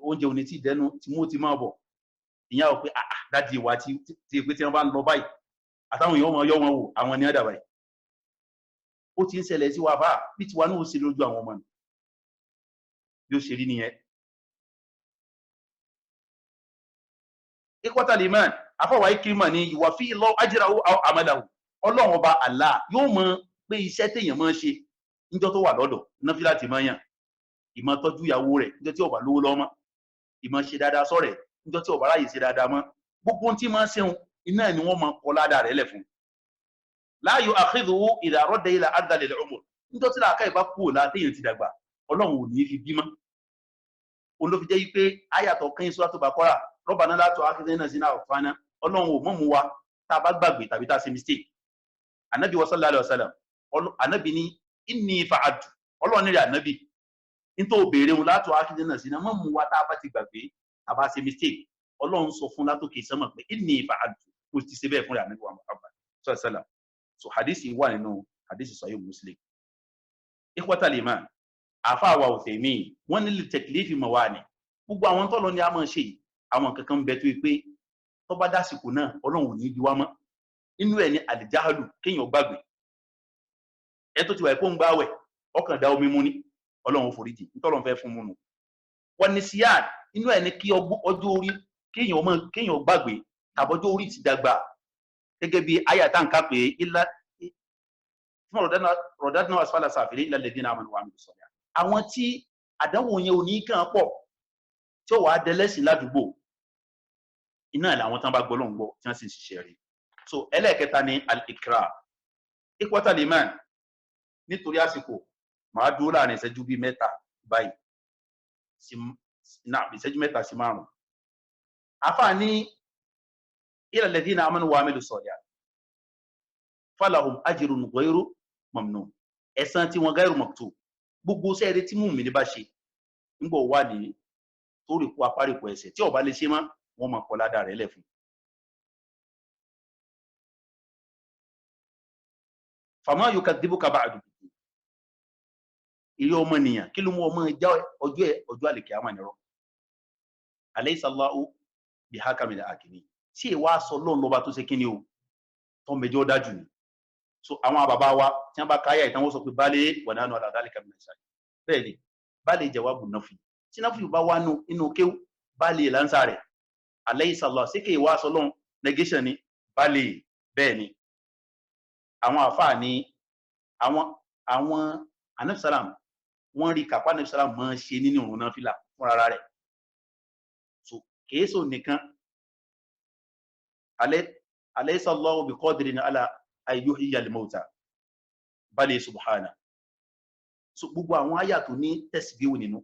oúnjẹ òní tí ìdẹ́nu tí mú ti máa bọ̀ ìyá ò pé dáàdì ìwà tí pé tí wọ́n bá ń lọ báyìí àtàwọn èèyàn wọn yọ wọn wò àwọn ní àdàbà yìí ó ti ń ṣẹlẹ̀ sí wa bá bí tiwa náà ó ṣe lójú àwọn ọmọ ni bí ó ṣe rí nìyẹn. ikwata liman afọwà ikirima ni ìwà fi lọ ajrahu aw amalahu Ọlọ́run ọba Allah yóò mọ pé iṣẹ́ téèyàn máa ń ṣe níjọ́ tó wà lọ́dọ̀ náfìlà tí máa yàn ìmọ̀ tọ́jú ìyàwó rẹ̀ níjọ́ tí ó bá lówó lọ́mọ ìmọ̀ ṣe dáadáa sọ́rẹ̀ níjọ́ tí ó bá ráyè ṣe dáadáa mọ́ gbogbo ohun tí máa ń ṣeun iná ni wọ́n máa kọ́ ládàá rẹ̀ lẹ̀ fún. la yu'akhidhuhu idha radda ila ardhil umur níjọ́ tí làákà ìbá kúrò látẹ̀yìn ti dàgbà Ọlọ́run ò ní fi bímọ. òun ló fi jẹ́ pé ayàtọ̀ kan Suratul Baqara Rabbana la tu'akhidhna in nasina aw akhta'na Ọlọ́run ò mọ̀ mú wa tá a bá gbàgbé tàbí tá a ṣe mistake. Ànábì sallallahu alaihi wasallam Ànábì ní inni fa'altu Ọlọ́run ní Ànábì nítorí béèrè wọn la tu'akhidhna in nasina mọ̀ mú wa tá a bá ti gbàgbé tá a bá ṣe mistake Ọlọ́run sọ fún látòkè sánmọ̀ pé inni fa'altu kò ti ṣe bẹ́ẹ̀ fún Ànábì wa Muhammad sallallahu alaihi wasallam. So hadisi wà nínú hadisi Sahih Muslim. Ikhwatal iman àfáà wa Uthaymin wọ́n ní li taklifi mawani gbogbo àwọn tọ́lọ ni a máa ṣe àwọn kankan bẹ tó pé tó bá dásìkò náà Ọlọ́run ò ní bí wá mọ́ inú ẹ̀ ní àlìjáhàlù kéèyàn gbàgbé ẹ tó ti wà pé ń gbààwẹ̀ ọkàn dá omi mú ní Ọlọ́run foríjì nítọ́lọ́run fẹ́ fún mú nù wọ́n ní síyàn inú ẹ̀ ní kí ọjọ́ orí kéèyàn gbàgbé tàbọ́jọ́ orí ti dàgbà gẹ́gẹ́ bí àyà tá ń ká pé ilá fún rọ̀dádínà asfala sàfìrí ilẹ̀ lẹ́dínà àmàlù wa àmì sọ̀rọ̀ àwọn tí àdánwò yẹn ò ní kàn pọ̀ tí ó wà á dẹlẹ́sìn ládùúgbò iná làwọn tán bá gbọ́ lóun gbọ́ tí wọ́n sì ń ṣiṣẹ́ rí. So ẹlẹ́ẹ̀kẹta ni al-ikra ikhwatal iman nítorí àsìkò màá dúró láàrin ìṣẹ́jú bíi mẹ́ta báyìí ìṣẹ́jú mẹ́ta sí márùn-ún. àfáà ní ila alladhina amanu wa amilu salihat falahum ajrun ghayru mamnun ẹ̀san tí wọ́n ghayru maktub gbogbo sẹ́ẹ̀rí tí mú mi ní bá ṣe nígbà wà ní torí kú apáríkù ẹ̀ṣẹ̀ tí ó bá lè ṣe mọ́ wọ́n máa kọ́ ládàá rẹ̀ lẹ̀ fún. fama yukadhibuka ba'du ilé ọmọ nìyàn kí ló mú ọmọ ìjà ọjọ́ àlèkè àmà nìrọ̀ alaysa Allahu bihakamil hakimin tí ìwà sọ lọ́n lọ́ba tó ṣe kí ni o tó mẹjọ́ dájú ni. So àwọn bàbá wa tí wọ́n bá káyà ìtàn wọ́n sọ pé bálé wa nahnu ala dhalika min ash-shahidin bẹ́ẹ̀ ni bálé jawabu nafi tí nafi bá wà nínú kéwù bálé lánsá rẹ̀ alaysa Allah sí kí ìwà sọ lọ́n negation ni bálé bẹ́ẹ̀ ni. àwọn àfáà ni àwọn anabisalam wọ́n rí kápá anabisalam máa ń ṣe nínú òun náà fìlà fúnra rẹ̀. So kèésò nìkan alaysa Allahu biqadirin ala an yuhyiya al-mawta bali subhana. So gbogbo àwọn àyà tó ní tasbihu nínú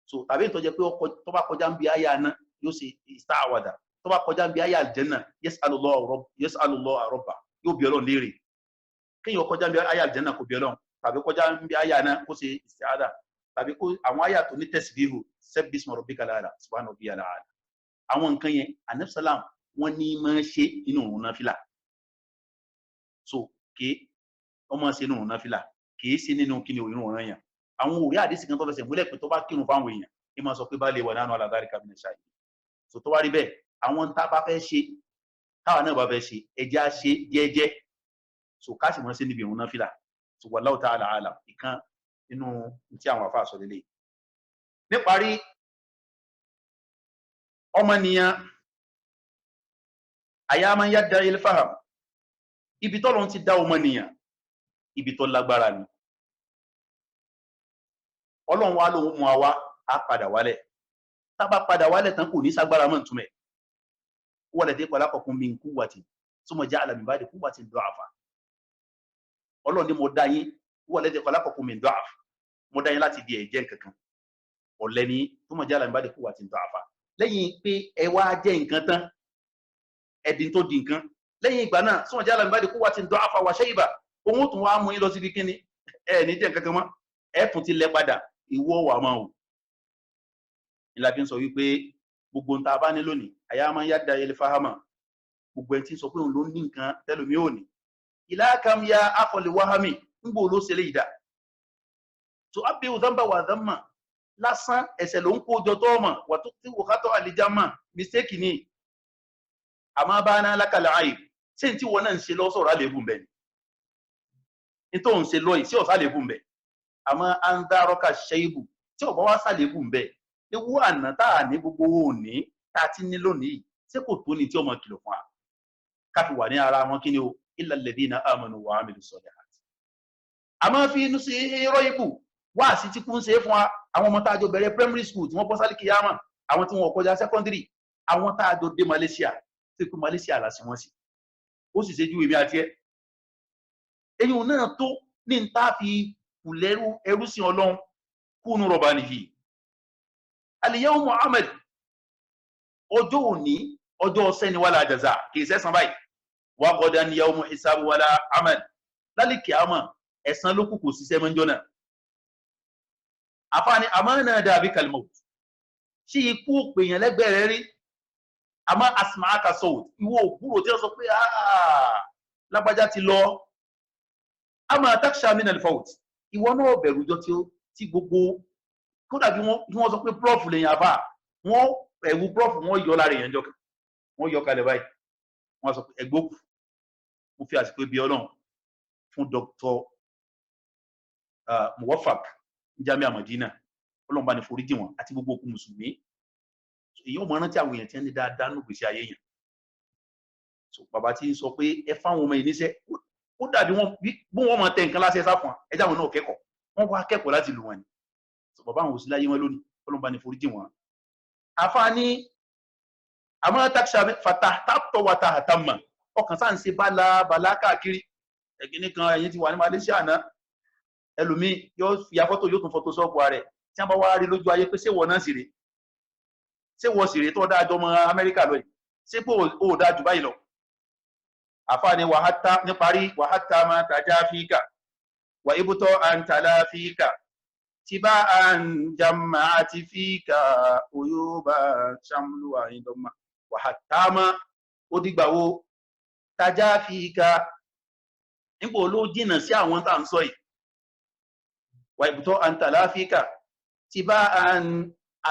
so tàbí tó jẹ́ pé tó bá kọjá ń bí àyà náà yóò ṣe ista'wada tó bá kọjá ń bí àyà al-janna yas'alullahu rabba yóò bi Ọlọ́run léèrè kéèyàn kọjá ń bí àyà al-janna kò bi Ọlọ́run tàbí kọjá ń bí àyà náà kó ṣe isti'adha tàbí kó àwọn àyà tó ní tasbihu sabbisma rabbikal a'la subhana rabbiyal a'la àwọn nǹkan yẹn Ànábì sallam wọ́n ní máa ṣe inú òun náfìlà. So ke ọmọ ṣe nínú náfìlà kìí ṣe nínú kíni òun ọ̀ràn yẹn àwọn òrí àdísì kan tó fẹsẹ̀ múlẹ̀ pé tó bá kírun fáwọn èèyàn ní máa sọ pé bá lè wà nánú ala dhalika min ash-shahidin. So tó wá rí bẹ́ẹ̀ àwọn tá bá fẹ́ ṣe táwa náà bá fẹ́ ṣe ẹjẹ́ á ṣe jẹ́jẹ́ so ká sì mọ́ sí níbi ìrun náfìlà so wallahu ta'ala a'lam ìkan nínú tí àwọn àfáà sọ lélẹ̀. Níparí ọmọnìyàn àyàmá yadda il-faham ibi tọ́lọ́run ti dá ọmọnìyàn ibi tó lágbára ni Ọlọ́run wá lóhun mú àwa á padà wálẹ̀ tá bá padà wálẹ̀ tán kò ní ságbára mọ́ túnmẹ̀ wọ́n lè dé pàlá kọkún min quwwatin summa ja'ala min ba'di quwwatin du'afa Ọlọ́run ni mo dá yín wọ́n lè dé pàlá kọkún min du'af mo dá yín láti di ẹ̀jẹ̀ nǹkankan ọ̀lẹ́ni summa ja'ala min ba'di quwwatin du'afa lẹ́yìn pé ẹ wá jẹ́ nǹkan tán ẹ̀dín tó di nǹkan lẹ́yìn ìgbà náà summa ja'ala min ba'di quwwatin du'afa wa shayba ohun tún wá mú yín lọ sí kíní ní jẹ́ nǹkan kan mọ́ tún ti lẹ padà ìwọ wà máa wò ìlà bí ń sọ wípé gbogbo nta bá ní lónìí àyà máa ń yá da ilé fáhámà gbogbo ẹni tí ń sọ pé òun ló ní nǹkan tẹlómi ò ní ìlà kam ya afọlẹ wáhámì ń gbò ló ṣe lè dà tó abẹ́ òdánbà wà dánmà lásán ẹ̀ṣẹ̀ ló ń kó jọ tó ọmọ wà tó tí wò kátó àlìjámà mistake ni àmọ́ bá ná lákàlẹ̀ àyè ṣé n tí wọn náà ń ṣe lọ sọ̀rọ̀ àlébù ń bẹ ní tó ń ṣe lọ yìí sí ọ̀sá àlébù ń bẹ àmọ́ andarọ́kà ṣẹ́ìbù tí ọ̀bá wá sàlébù ń bẹ ewu àná tá à ní gbogbo òní tá a ti ní lónìí ṣé kò tó ní tí ọmọ kìlọ̀ fún wa káfí wà ní ara wọn kí ni o illa alladhina amanu wa amilu salihat àmọ́ fi inú sí irọ́ ibù wá sí tí kún ṣe fún wa àwọn ọmọ tá a jọ bẹ̀rẹ̀ primary school tí wọ́n bọ́ sálì kìyàmà àwọn tí wọ́n kọjá secondary àwọn tá a jọ dé Malaysia tí kú Malaysia là sí wọn sí ó sì ṣe ju èmi àti ẹ èyí náà tó ní n tá fi kùlẹ́rú ẹrú sí Ọlọ́run kúnú rọ̀bà nìyí al-yawmu Muhammad ọjọ́ òní ọjọ́ ọ̀sẹ́ ni wala jaza kì í sẹ́sàn báyìí wa ghadan yawmu hisab wala amal lálẹ́ kìámà ẹ̀san ló kù kò sí sẹ́mọ́ jọ náà àfáàní amánà dàbí kalmọ̀ ṣí ikú òpèèyàn lẹ́gbẹ̀ẹ́ rẹ̀ rí àmọ́ asma'aka sawt ìwọ òkúrò tí ó sọ pé lágbájá ti lọ ama taksha min al-fawt ìwọ náà bẹ̀rù jọ tí gbogbo kódà bí wọ́n sọ pé prof lèyìn àbá wọ́n ẹ̀wù prof wọ́n yọ lára èèyàn jọ wọ́n yọ kalẹ̀ báyìí wọ́n sọ pé ẹgbókù mo fi àsìkò ibi Ọlọ́run fún Dr. Muwafaq Jami'a Madina Ọlọ́run bá ní foríjì wọn àti gbogbo okùn mùsùlùmí èyí ò mọ rántí àwọn èèyàn tí wọ́n ní dáadáa nù gbèsè ayé yẹn so bàbá tí ń sọ pé ẹ fáwọn ọmọ yìí níṣẹ́ ó dàbí bí wọ́n máa tẹ nǹkan láṣẹ sá fún wa ẹjá wọn náà kẹ́kọ̀ọ́ wọ́n wá kẹ́kọ̀ọ́ láti lù wọn ni so bàbá àwọn òsì láyé wọn lónìí Ọlọ́run bá ní foríjì wọn àfáàní àmọ́ taksha fatahtabta wa tahtamma ọkàn sáà ń ṣe bálá káàkiri ẹ̀gíní kan ẹ̀yìn ti wà ní Malaysia náà ẹlòmí yóò fi afọ́tò yóò tún fọ́tò sọ́ọ̀pù rẹ̀ tí wọ́n bá wá rí lójú ayé pé ṣé wọ́n náà sì rè ṣé wọ́n sì rè tó dájọ́ ọmọ Amẹ́ríkà lọ yìí ṣé pé ó dájú báyìí lọ àfáàní wàhátá níparí wàhátá máa tàjá fíkà wà ibùtọ́ àǹtàlá fíkà tí bá àǹjàmà àti fíkà oyóbá sàmúlùwà ìdọ́mà wàhátá máa ó dìgbàwó tàjá fíkà nígbò ló jìnà sí àwọn tá à ń sọ yìí wà ibùtọ́ àǹtàlá fíkà tí bá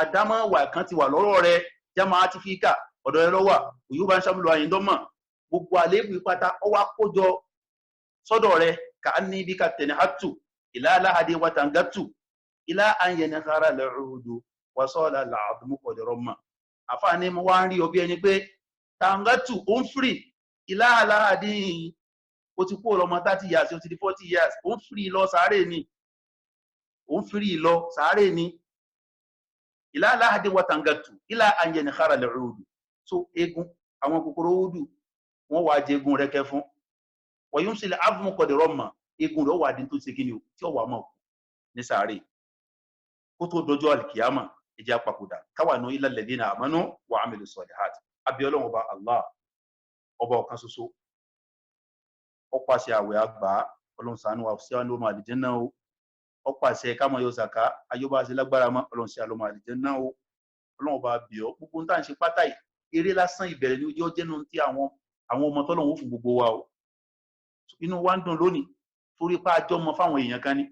àdámọ́ wà kan ti wà lọ́rọ̀ rẹ̀ jámà àti fíkà ọ̀dọ̀ rẹ̀ lọ́wà oyóbá sàmúlùwà ìdọ́mà gbogbo àléébù ìpátá ọwá kójọ sọ́dọ̀ rẹ̀ ka ní bí ka tẹ̀lé hàtù ilá aláhàdé wa tàǹgàtù ilá àyẹ̀nà kára lẹ́rùdù wà sọ́ọ̀lá làbùmú kọ̀dọ̀rọ̀ mọ̀ àfáàní mo wá ń rí ọbí ẹni pé tàǹgàtù ó ń fìrì ilá aláhàdé ó ti kó ọlọmọ 30 years ó ti di 40 years ó ń fìrì lọ sàárè ni ó ń fìrì lọ sàárè ni ilá aláhàdé wa tàǹgàtù ilá àyẹ̀nà kára lẹ́rùdù so egun àwọn kòkòrò òdù wọ́n wá jẹ egun rẹ̀kẹ́ fún wọ́n yóò sílẹ̀ áfún kọ̀dẹ̀rọ̀ mọ̀ egun rẹ̀ wà dín tó ṣe kí ni tí ó wà mọ̀ ní sàárè kó tó dọjọ́ alìkìyàmà ẹjẹ́ apapòdà káwà ní ilal ladina amanu wa amilu salihat abẹ́ Ọlọ́run ọba Allah ọba ọ̀kan ṣoṣo ó pàṣẹ àwẹ̀ àgbà Ọlọ́run ṣàánú wa sí àwọn ọmọ àlìjánnà o ó pàṣẹ kámọ yóò zàká ayọ́bá sí lágbára mọ́ Ọlọ́run sí àwọn ọmọ àlìjánnà o Ọlọ́run ọba bíọ́ gbogbo ń tà ń ṣe pátá yìí eré lásán ìbẹ̀rẹ̀ ni ó jẹ́ nínú tí àwọn ọmọ tọ́lọ́run fún gbogbo wa o inú wa ń dùn lónìí torí pa àjọ mọ fáwọn èèyàn kan ní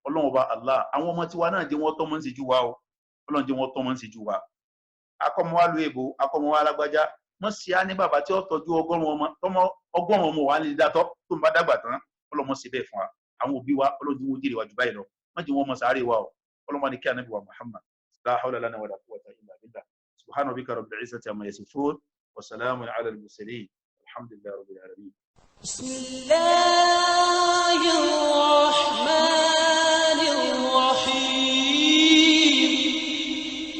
Ọlọ́run ọba Allah àwọn ọmọ tiwa náà jẹ́ wọ́n tọ́mọ́ ń ṣe jù wa o Ọlọ́run jẹ́ wọ́n tọ́mọ́ ń ṣe jù wa akọ́mọ wa lu èbò akọ́mọ wa alágbájá wọ́n sì á ní bàbá tí ó tọ́jú 100 ọmọ wa ní dídátọ́ tó ń bá dàgbà tán Ọlọ́run sì bẹ́ẹ̀ fún wa àwọn òbí wa Ọlọ́run jẹ́ wọ́n jèrè wa jù báyìí lọ wọ́n jẹ́ wọ́n mọ sàárè wa o Ọlọ́run ní kí Ànábì wa Muhammad la hawla lana wala quwwata illa billah subhana rabbika rabbil izzati amma yasifun wa salamun ala al mursalin الحمد لله رب العالمين بسم الله الرحمن الرحيم